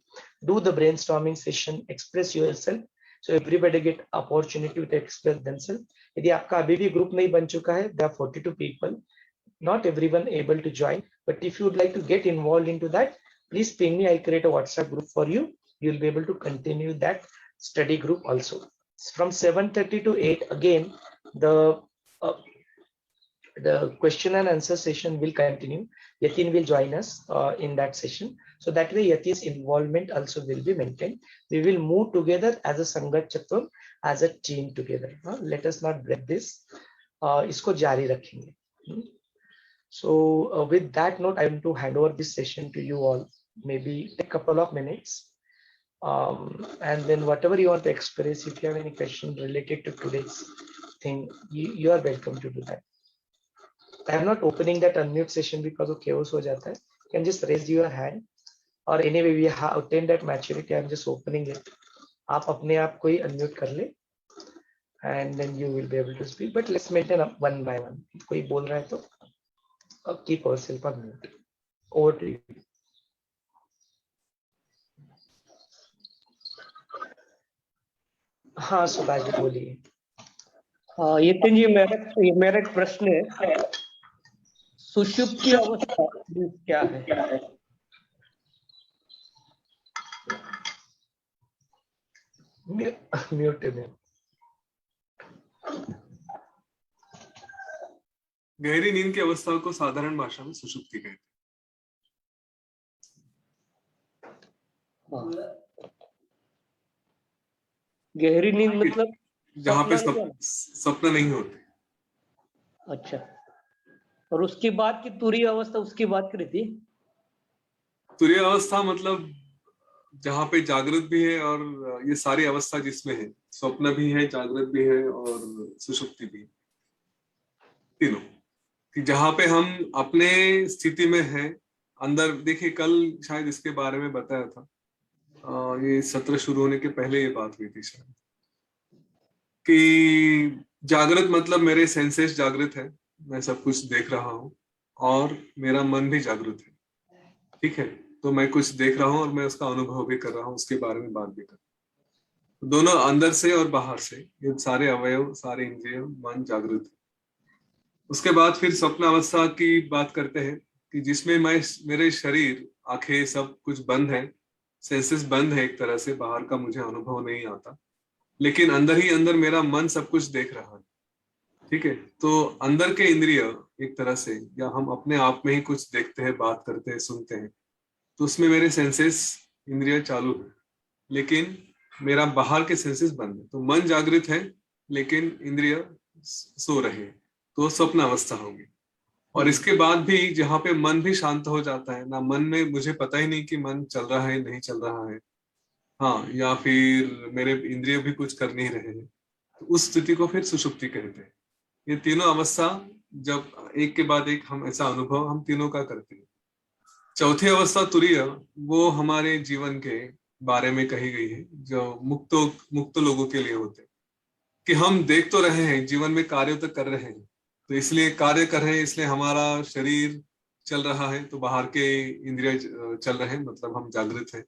do the brainstorming session, express yourself. So everybody get opportunity to express themselves. यदि आपका अभी भी ग्रुप नहीं बन चुका है, there are 42 people, not everyone able to join, but if you would like to get involved into that, please ping me. I'll create a WhatsApp group for you. You'll be able to continue that study group also. From 7:30 to 8, again, the question and answer session will continue. Yatin will join us in that session. So that way Yatin's involvement also will be maintained. We will move together as a Sangat Chatur, as a team together. Let us not break this. Isko jari rakhenge. So with that note, I want to hand over this session to you all. Maybe a couple of minutes. And then whatever you want to express, if you have any question related to today's thing, you are welcome to do that. I am not opening that unmute session because of chaos ho jata hai. You can just raise your hand, or anyway we have attained that maturity. I am just opening it. आप अपने आप को ही unmute कर ले, and then you will be able to speak. But let's maintain up one by one. कोई बोल रहा है तो keep yourself on mute. Over to you. हाँ सुभाष जी बोलिए. यतिन जी, मेरा एक प्रश्न है, सुषुप्ति अवस्था क्या है? म्यूट है। गहरी नींद की अवस्था को साधारण भाषा में सुषुप्ति कहते हैं। गहरी नींद मतलब जहाँ पे सपना नहीं होते। अच्छा, और उसके बाद की तुरीय अवस्था, उसकी बात करी थी। तुरीय अवस्था मतलब जहाँ पे जागृत भी है और ये सारी अवस्था जिसमें है, स्वप्न भी है, जागृत भी है और सुषुप्ति भी, तीनों, कि जहाँ पे हम अपने स्थिति में हैं अंदर। देखिए कल शायद इसके बारे में बताया था, ये सत्र शुरू होने के पहले ये बात हुई थी शायद, कि जागृत मतलब मेरे सेंसेस जागृत है, मैं सब कुछ देख रहा हूँ और मेरा मन भी जागृत है, ठीक है। तो मैं कुछ देख रहा हूँ और मैं उसका अनुभव भी कर रहा हूँ, उसके बारे में बात भी कर रहा हूँ। दोनों अंदर से और बाहर से, ये सारे अवयव, सारे इंद्रिय, मन जागृत है। उसके बाद फिर स्वप्न अवस्था की बात करते हैं, कि जिसमें मैं, मेरे शरीर, आंखें, सब कुछ बंद है, सेंसेस बंद है एक तरह से, बाहर का मुझे अनुभव नहीं आता, लेकिन अंदर ही अंदर मेरा मन सब कुछ देख रहा है, ठीक है। तो अंदर के इंद्रिय एक तरह से, या हम अपने आप में ही कुछ देखते हैं, बात करते हैं, सुनते हैं, तो उसमें मेरे सेंसेस, इंद्रिय चालू है, लेकिन मेरा बाहर के सेंसेस बंद है। तो मन जागृत है लेकिन इंद्रिय सो रहे हैं, तो स्वप्न अवस्था होगी। और इसके बाद भी जहाँ पे मन भी शांत हो जाता है ना, मन में मुझे पता ही नहीं कि मन चल रहा है नहीं चल रहा है, हाँ, या फिर मेरे इंद्रिय भी कुछ कर नहीं रहे हैं, तो उस स्थिति को फिर सुषुप्ति कहते हैं। ये तीनों अवस्था जब एक के बाद एक हम ऐसा अनुभव हम तीनों का करते हैं। चौथी अवस्था तुरीय, वो हमारे जीवन के बारे में कही गई है, जो मुक्त लोगों के लिए होते हैं, कि हम देख तो रहे हैं, जीवन में कार्य तो कर रहे हैं, तो इसलिए कार्य कर रहे हैं, इसलिए हमारा शरीर चल रहा है, तो बाहर के इंद्रिय चल रहे हैं, मतलब हम जागृत हैं,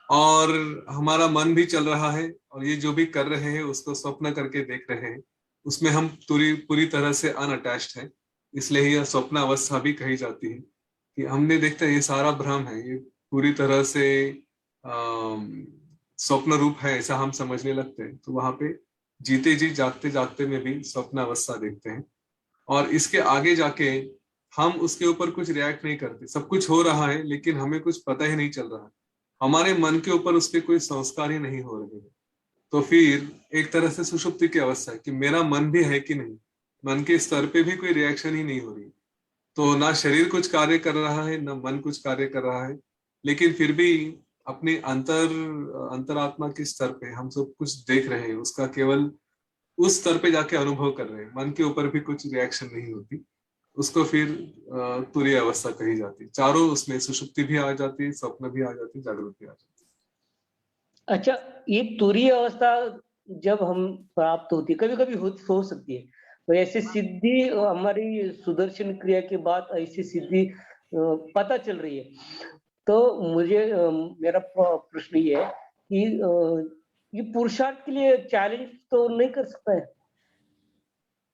और हमारा मन भी चल रहा है, और ये जो भी कर रहे हैं उसको स्वप्न करके देख रहे हैं, उसमें हम पूरी तरह से अनअटैच्ड है, इसलिए यह स्वप्न अवस्था भी कही जाती है, कि हमने देखते हैं ये सारा भ्रम है, ये पूरी तरह से स्वप्न रूप है, ऐसा हम समझने लगते हैं। तो वहां पे जीते जी जागते जागते में भी स्वप्न अवस्था देखते हैं, और इसके आगे जाके हम उसके ऊपर कुछ रिएक्ट नहीं करते, सब कुछ हो रहा है लेकिन हमें कुछ पता ही नहीं चल रहा है, हमारे मन के ऊपर उसके कोई संस्कार ही नहीं हो रहे हैं। तो फिर एक तरह से सुषुप्ति की अवस्था है, कि मेरा मन भी है कि नहीं, मन के स्तर पे भी कोई रिएक्शन ही नहीं हो रही, तो ना शरीर कुछ कार्य कर रहा है ना मन कुछ कार्य कर रहा है, लेकिन फिर भी अपने अंतरात्मा के स्तर पे हम सब कुछ देख रहे हैं, उसका केवल उस स्तर पे जाके अनुभव कर रहे हैं, मन के ऊपर भी कुछ रिएक्शन नहीं होती, उसको फिर तुरीय अवस्था कही जाती है। चारों उसमें सुषुप्ति भी आ जाती है, स्वप्न भी आ जाती है, जागृत भी आ जाती है। अच्छा, ये तुरीय अवस्था जब हम प्राप्त होती है, कभी कभी हो सकती है, तो ऐसी सिद्धि हमारी सुदर्शन क्रिया के बाद ऐसी सिद्धि पता चल रही है, तो मुझे मेरा प्रश्न ये है कि ये पुरुषार्थ के लिए चैलेंज तो नहीं कर सकता है?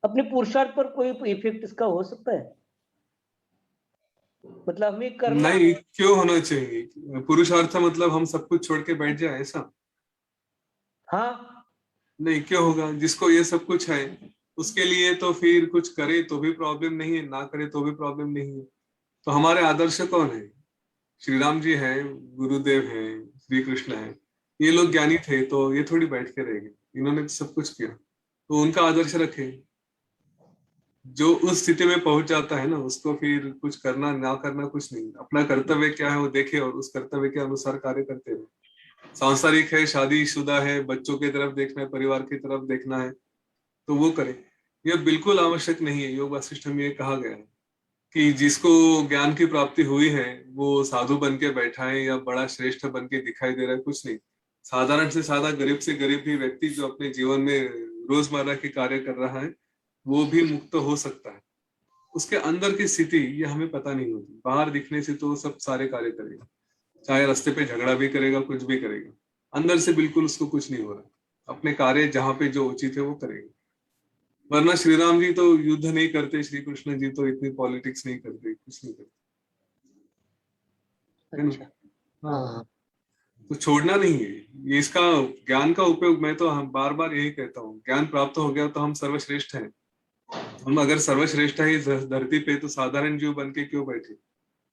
अपने पुरुषार्थ पर कोई इफेक्ट इसका हो सकता है? मतलब हमें करना नहीं, क्यों होना चाहिए पुरुषार्थ, मतलब हम सब कुछ छोड़ के बैठ जाए ऐसा? हाँ, नहीं, क्यों होगा? जिसको ये सब कुछ है उसके लिए तो फिर कुछ करे तो भी प्रॉब्लम नहीं है, ना करे तो भी प्रॉब्लम नहीं है। तो हमारे आदर्श कौन है? श्री राम जी है, गुरुदेव है, श्री कृष्ण है, ये लोग ज्ञानी थे तो ये थोड़ी बैठ के रह गए, इन्होंने तो सब कुछ किया, तो उनका आदर्श रखे। जो उस स्थिति में पहुंच जाता है ना, उसको फिर कुछ करना ना करना कुछ नहीं, अपना कर्तव्य क्या है वो देखे और उस कर्तव्य के अनुसार कार्य करते रहे। सांसारिक है, शादीशुदा है, बच्चों की तरफ देखना है, परिवार की तरफ देखना है, तो वो करे। यह बिल्कुल आवश्यक नहीं है। योग वासिष्ठ में ये कहा गया है कि जिसको ज्ञान की प्राप्ति हुई है वो साधु बन के बैठा है या बड़ा श्रेष्ठ बन के दिखाई दे रहा है, कुछ नहीं। साधारण से गरीब भी व्यक्ति जो अपने जीवन में रोजमर्रा के कार्य कर रहा है, वो भी मुक्त हो सकता है। उसके अंदर की स्थिति ये हमें पता नहीं होती, बाहर दिखने से तो सब सारे कार्य करेगा, चाहे रास्ते पे झगड़ा भी करेगा, कुछ भी करेगा, अंदर से बिल्कुल उसको कुछ नहीं हो रहा, अपने कार्य जहाँ पे जो उचित है वो करेगा। वरना श्री राम जी तो युद्ध नहीं करते, श्री कृष्ण जी तो इतनी पॉलिटिक्स नहीं करते, कुछ नहीं करते, है ना? अच्छा, हाँ, हाँ, तो छोड़ना नहीं है ये, इसका ज्ञान का उपयोग, मैं तो हम बार बार यही कहता हूँ, ज्ञान प्राप्त हो गया तो हम सर्वश्रेष्ठ हैं। हम अगर सर्वश्रेष्ठ है इस धरती पे, तो साधारण जीव बन के क्यों बैठे?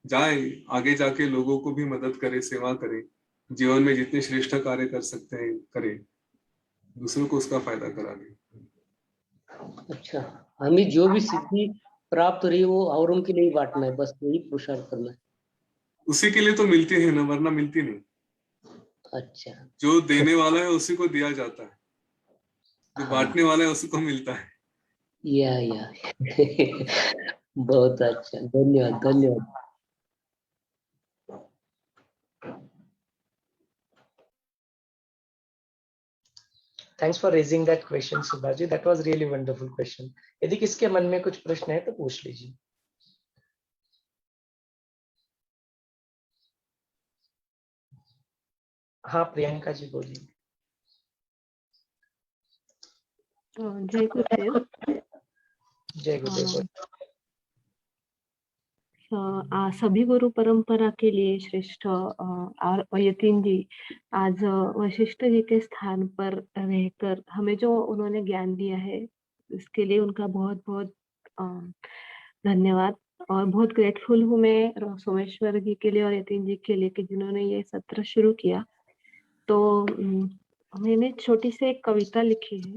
जाए आगे जाके लोगों को भी मदद करे, सेवा करे, जीवन में जितने श्रेष्ठ कार्य कर सकते हैं करे, दूसरों को उसका फायदा करा दे। अच्छा। हमें जो भी सिद्धि प्राप्त हो रही है वो औरों के लिए ही बांटना है, बस यही पुरुषार्थ करना है। उसी के लिए तो मिलती है ना, वरना मिलती नहीं। अच्छा, जो देने वाला है उसी को दिया जाता है, जो हाँ, बांटने वाला है उसी को मिलता है। या बहुत अच्छा, धन्यवाद धन्यवाद। Thanks for raising that question Subhaji, that was really wonderful question. यदि किसके मन में कुछ प्रश्न है तो पूछ लीजिए। हाँ, प्रियंका जी बोलिए। जय गुरुदेव। जय गुरुदेव। सभी गुरु परंपरा के लिए श्रेष्ठ और यतीन जी आज वशिष्ठ जी के स्थान पर रहकर हमें जो उन्होंने ज्ञान दिया है, इसके लिए उनका बहुत बहुत धन्यवाद। और बहुत ग्रेटफुल हूँ मैं सोमेश्वर जी के लिए और यतीन जी के लिए कि जिन्होंने ये सत्र शुरू किया। तो मैंने छोटी सी एक कविता लिखी है,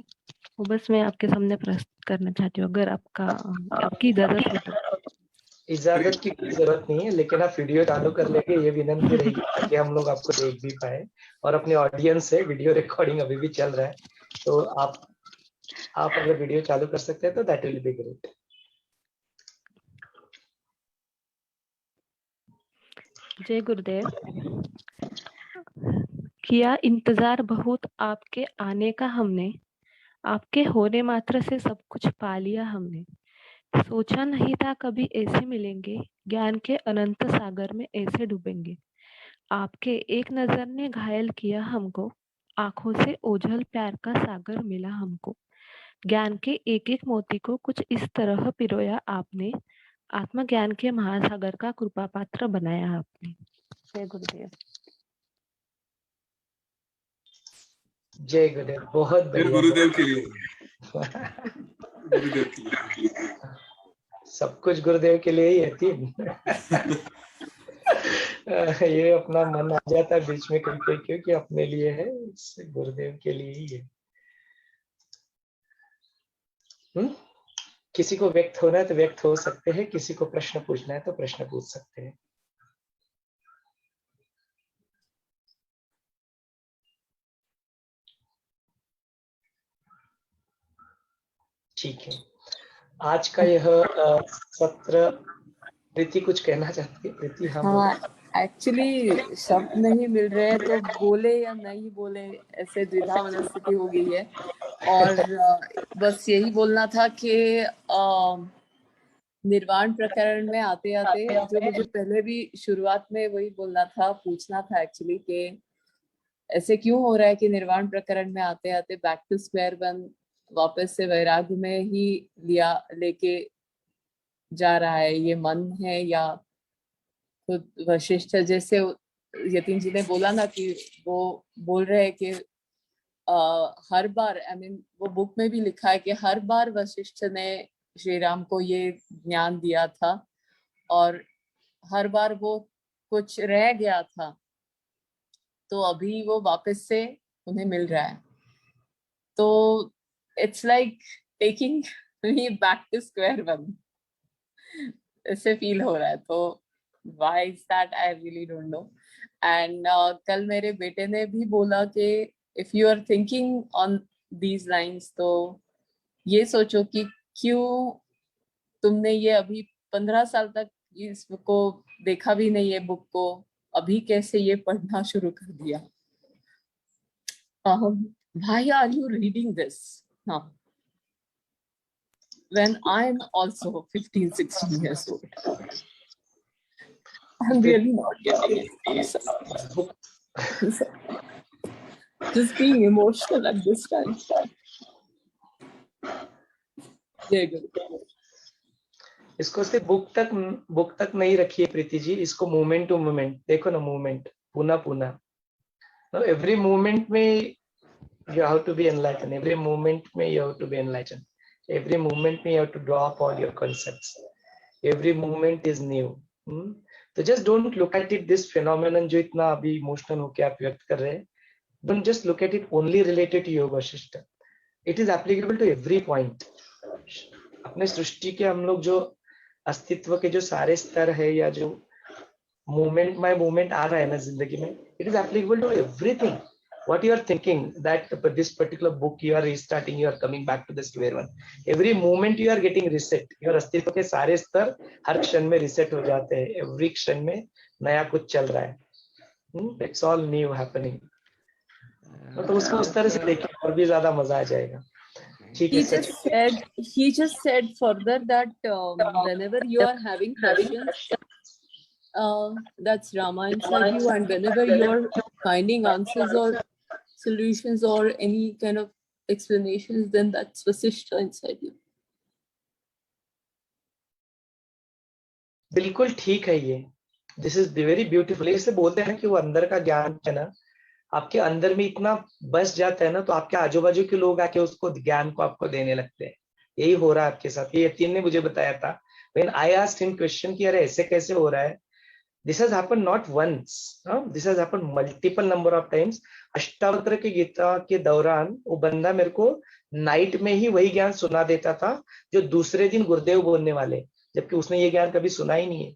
वो बस मैं आपके सामने प्रस्तुत करना चाहती हूँ, अगर आपकी इजाजत हो तो। इजाजत की कोई जरूरत नहीं है, लेकिन आप वीडियो चालू कर लेंगे ये विनंती रहेगी ताकि हम लोग आपको देख भी पाए, और अपने ऑडियंस से वीडियो रिकॉर्डिंग अभी भी चल रहा है, तो आप अगर वीडियो चालू कर सकते हैं तो दैट विल बी ग्रेट। जय गुरुदेव। किया इंतजार बहुत आपके आने का हमने, आपके होने मात्र से सब कुछ पा लिया हमने। सोचा नहीं था कभी ऐसे मिलेंगे, ज्ञान के अनंत सागर में ऐसे डूबेंगे। आपके एक नजर ने घायल किया हमको, आंखों से ओझल प्यार का सागर मिला हमको। ज्ञान के एक एक मोती को कुछ इस तरह पिरोया आपने, आत्मा ज्ञान के महासागर का कृपा पात्र बनाया आपने। जय गुरुदेव। जय गुरुदेव, बहुत ये बढ़िया। गुरुदेव के लिए, गुरुदेव के लिए। सब कुछ गुरुदेव के लिए ही है तीन। ये अपना मन आ जाता है बीच में कहीं कहीं, क्योंकि अपने लिए है, गुरुदेव के लिए ही है। किसी को व्यक्त होना है तो व्यक्त हो सकते हैं, किसी को प्रश्न पूछना है तो प्रश्न पूछ सकते हैं। ठीक है, आज का यह सत्र, प्रीति कुछ कहना चाहती है? प्रीति, हाँ, एक्चुअली शब्द नहीं मिल रहे हैं, तो बोले या नहीं बोले ऐसे द्विधा मनस्थिति हो गई है। और बस यही बोलना था कि निर्वाण प्रकरण में आते आते जो मुझे पहले भी शुरुआत में वही बोलना था, पूछना था एक्चुअली कि ऐसे क्यों हो रहा है कि निर्वाण प्रकरण में आते आते बैक टू स्क्वायर वन, वापस से वैराग्य में ही लेके जा रहा है ये मन है, या खुद वशिष्ठ जैसे यतीन जी ने बोला ना कि वो बोल रहे हैं कि हर बार, आई मीन वो बुक में भी लिखा है कि हर बार वशिष्ठ ने श्री राम को ये ज्ञान दिया था और हर बार वो कुछ रह गया था, तो अभी वो वापस से उन्हें मिल रहा है। तो it's like taking me back to square one, ऐसे फील हो रहा है। तो why is that, I really don't know. And कल मेरे बेटे ने भी बोला कि if you are thinking on these lines, तो ये सोचो कि क्यों तुमने ये अभी 15 साल तक इसको देखा भी नहीं है बुक को, अभी कैसे ये पढ़ना शुरू कर दिया? Why are you reading this now when I'm also 15-16 years old? I'm really not getting it. I'm sorry. Just being emotional at this time. जय गुरु। इसको सिर्फ बुक तक नहीं रखिए प्रीति जी, इसको मूवमेंट टू मूवमेंट देखो ना, मूवमेंट पुनः पुनः, एवरी मूवमेंट में you have to be enlightened, every movement may you have to be enlightened, every movement may you have to drop all your concepts, every movement is new. तो just don't look at it this phenomenon जो इतना अभी emotional होके आप व्यक्त कर रहे हैं, don't just look at it only related to yoga system, it is applicable to every point. अपने सृष्टि के हम लोग जो अस्तित्व के जो सारे स्तर है, या जो मूवमेंट बाय मूवमेंट आ रहा है ना जिंदगी में, it is applicable to everything. What you are thinking that this particular book you are restarting, you are coming back to the square one. Every moment you are getting reset. Your अस्तित्व के सारे स्तर हर क्षण में reset हो जाते हैं. Every क्षण में नया कुछ चल रहा है. It's all new happening. तो उसको उस तरह से देखिए और भी ज्यादा मजा आ जाएगा. He just said further that whenever you are having questions, that's Rama inside you, and whenever you are finding answers or solutions or any kind of explanations, then that's Vasishtha inside you. बिल्कुल ठीक है ये. This is very beautiful. इसे बोलते हैं कि वो अंदर का ज्ञान है ना, आपके अंदर में इतना बस जाता है ना, तो आपके आजू बाजू के लोग आके उसको ज्ञान को आपको देने लगते हैं. यही हो रहा है आपके साथ. ये यतीन ने मुझे बताया था. When I asked him question कि अरे ऐसे कैसे हो रहा है, this has happened not once, this has happened multiple number of times. Ashtavakra के गीता के दौरान वो बंदा मेरे को नाइट में ही वही ज्ञान सुना देता था जो दूसरे दिन गुरुदेव बोलने वाले, जबकि उसने ये ज्ञान कभी सुना ही नहीं है.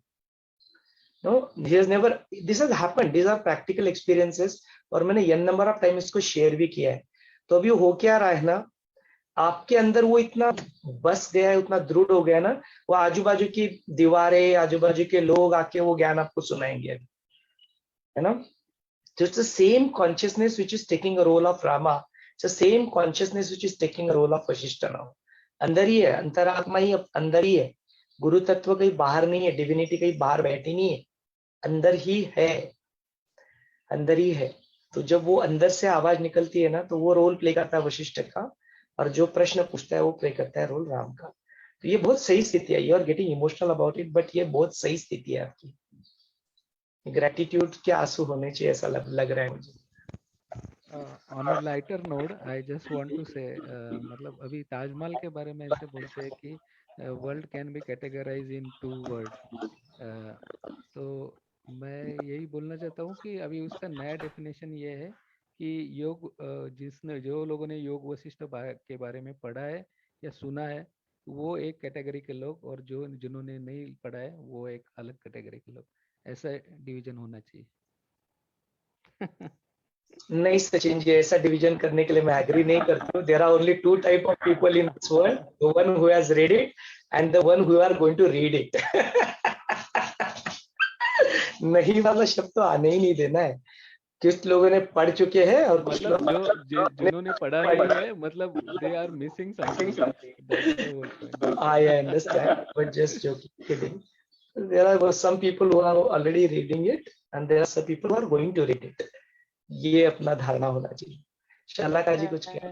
No, he has never. This has happened. These are practical experiences. और मैंने n number of time इसको शेयर भी किया है. तो अभी हो क्या रहा है ना, आपके अंदर वो इतना बस गया है, उतना दृढ़ हो गया ना, वो आजू बाजू की दीवारें, आजू बाजू के लोग आके वो ज्ञान आपको सुनाएंगे, है ना. It's the same consciousness which is taking a role of Rama. It's the same consciousness which is taking a role of Vasishtha now. अंदर ही है, अंतरात्मा ही अंदर ही है. गुरु तत्व कहीं बाहर नहीं है, डिविनिटी कहीं बाहर बैठी नहीं है, अंदर ही है, अंदर ही है. तो जब वो अंदर से आवाज निकलती है ना, तो वो रोल प्ले करता है वशिष्ठ का, और जो प्रश्न पूछता है वो प्ले करता है रोल राम का. तो ये बहुत सही स्थिति है. You are getting emotional about it, but ये बहुत सही स्थिति है आपकी. ग्रेटिट्यूड के आंसू होने चाहिए, ऐसा लग रहा है मुझे. On a lighter note I just want to say, मतलब अभी ताजमहल के बारे में ऐसे बोलते हैं कि world can be categorise in 2 word. तो मैं यही बोलना चाहता हूँ कि अभी उसका नया डेफिनेशन ये है कि योग, जो लोगों ने योग वशिष्ठ के बारे में पढ़ा है या सुना है, वो एक कैटेगरी के लोग, और जिन्होंने नहीं पढ़ा है वो एक अलग कैटेगरी के लोग. ऐसा डिवीजन होना चाहिए. नहीं सचिन जी, ऐसा डिवीजन करने के लिए मैं एग्री नहीं करता हूँ. There are only 2 type of people in this world, the one who has read it and the one who are going to read it. नहीं वाला शब्द तो आने ही नहीं देना है. कुछ लोगों ने पढ़ चुके हैं और कुछ मतलब लोग जिन्होंने पढ़ा नहीं है, मतलब they are missing something. I understand, but just joking, kidding. There are some people who are already reading it and there are some people who are going to read it. ये अपना धारणा होना चाहिए. शालाका जी कुछ कहें.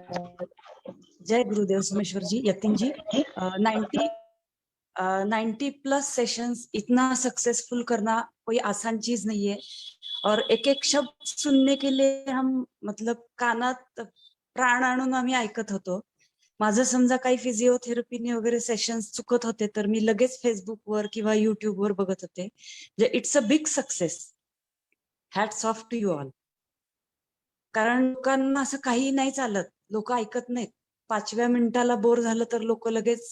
जय गुरुदेव सोमेश्वर जी, यतिन जी. 90 प्लस सेशंस इतना successful करना कोई आसान चीज नहीं है. और एक एक शब्द सुनने के लिए हम मतलब कानात प्राण आणून आम्ही ऐकत होतो. माझं समजा काही फिजिओथेरपीने वगैरे सेशन्स चुकत होते तर मी लगेच फेसबुकवर किंवा युट्यूबवर बघत होते. It's a big success. Hats off to you all. कारण लोकांना असं काही नाही चालत, लोक ऐकत नाहीत. 5व्या मिनिटाला बोर झालं तर लोक लगेच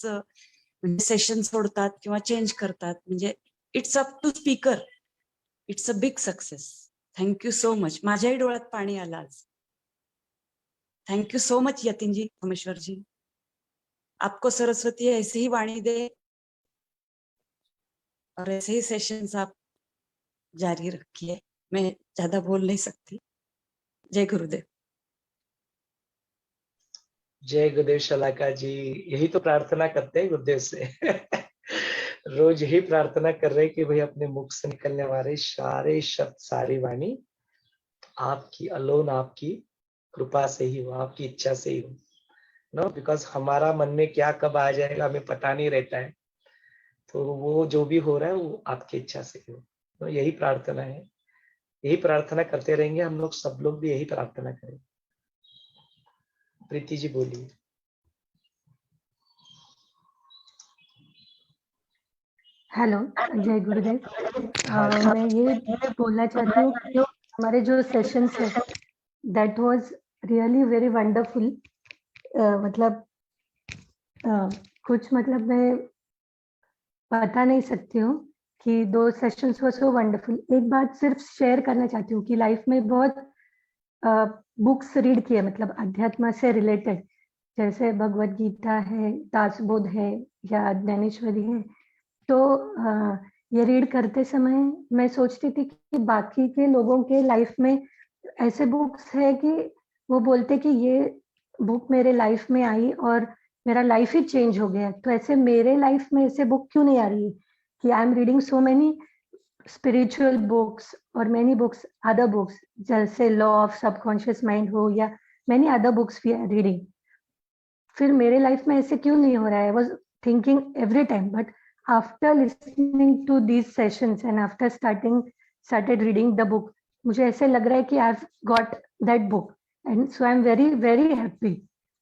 सेशन सोडतात किंवा चेंज करतात. म्हणजे it's up to speaker. It's a big success. Thank you so much. माझ्याही डोळ्यात पाणी आलं आज. Thank you so much Yatin ji, Someshwar ji. आपको सरस्वती ऐसे ही वाणी दे और ऐसे ही सेशंस आप जारी रखिए. मैं ज्यादा बोल नहीं सकती. जय गुरुदेव. जय गुरुदेव शलाका जी. यही तो प्रार्थना करते हैं गुरुदेव से. रोज यही प्रार्थना कर रहे हैं कि भाई अपने मुख से निकलने वाले सारे शब्द, सारी वाणी आपकी अलोन, आपकी कृपा से ही हो, आपकी इच्छा से ही हो. नो, बिकॉज हमारा मन में क्या कब आ जाएगा हमें पता नहीं रहता है, तो वो जो भी हो रहा है वो आपकी इच्छा से हो। तो यही प्रार्थना है, यही प्रार्थना करते रहेंगे हम लोग, सब लोग भी यही प्रार्थना करें। प्रीति जी बोलिए। हेलो, जय गुरुदेव। मैं ये बोलना चाहती हूँ कि हमारे जो सेशंस है that was really very wonderful. मतलब कुछ मतलब मैं बता नहीं सकती हूँ कि 2 सेशंस वर सो वंडरफुल। एक बात सिर्फ शेयर करना चाहती हूँ कि लाइफ में बहुत बुक्स रीड किए, मतलब अध्यात्म से रिलेटेड, जैसे भगवत गीता है, दासबोध है या ज्ञानेश्वरी है। तो ये रीड करते समय मैं सोचती थी कि बाकी के लोगों के लाइफ में ऐसे बुक्स है कि वो बोलते कि ये बुक मेरे लाइफ में आई और मेरा लाइफ ही चेंज हो गया। तो ऐसे मेरे लाइफ में ऐसे बुक क्यों नहीं आ रही कि I am reading so many spiritual books और मेनी बुक्स, अदर बुक्स जैसे लॉ ऑफ सबकॉन्शियस माइंड हो या many other books we are reading. फिर मेरे लाइफ में ऐसे क्यों नहीं हो रहा है? I was thinking every time, but after listening to these sessions and after started reading the book, मुझे ऐसे लग रहा है कि I've got that book and so I'm very very happy।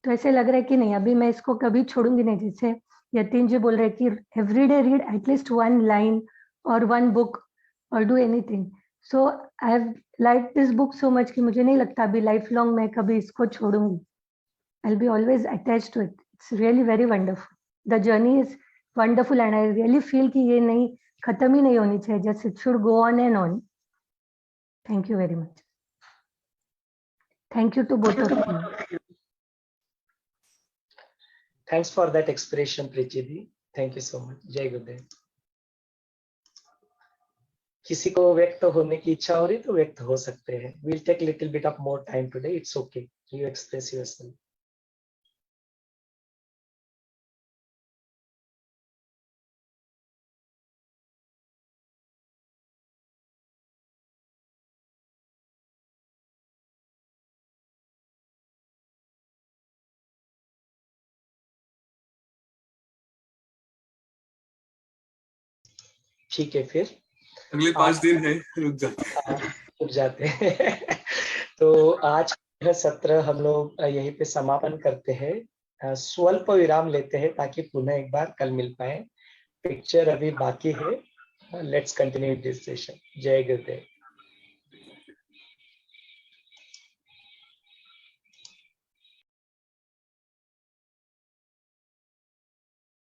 तो ऐसे लग रहा है कि नहीं, अभी मैं इसको कभी छोड़ूंगी नहीं। जैसे यतीन जी बोल रहे हैं कि every day read at least one line or one book or do anything। so I've liked this book so much कि मुझे नहीं लगता अभी लाइफ लॉन्ग मैं कभी इसको छोड़ूंगी। I'll be always attached to it। It's really very wonderful। The journey is wonderful and I really feel कि ये नहीं खत्म ही नहीं होनी चाहिए, just it should go on and on। Thank you very much। Thank you to both of you। Thanks for that expression, Preeti ji। Thank you so much। जय गुरुदेव। किसी को व्यक्त होने की इच्छा हो रही तो व्यक्त हो सकते हैं। We'll take little bit of more time today। It's okay। You express yourself। ठीक है, फिर अगले 5 दिन है, रुक जाते हैं। रुक जाते हैं। तो आज का सत्र हम लोग यहीं पे समापन करते हैं। स्वल्प विराम लेते हैं ताकि पुनः एक बार कल मिल पाए। पिक्चर अभी बाकी है। Let's continue this session. जय गुरुदेव।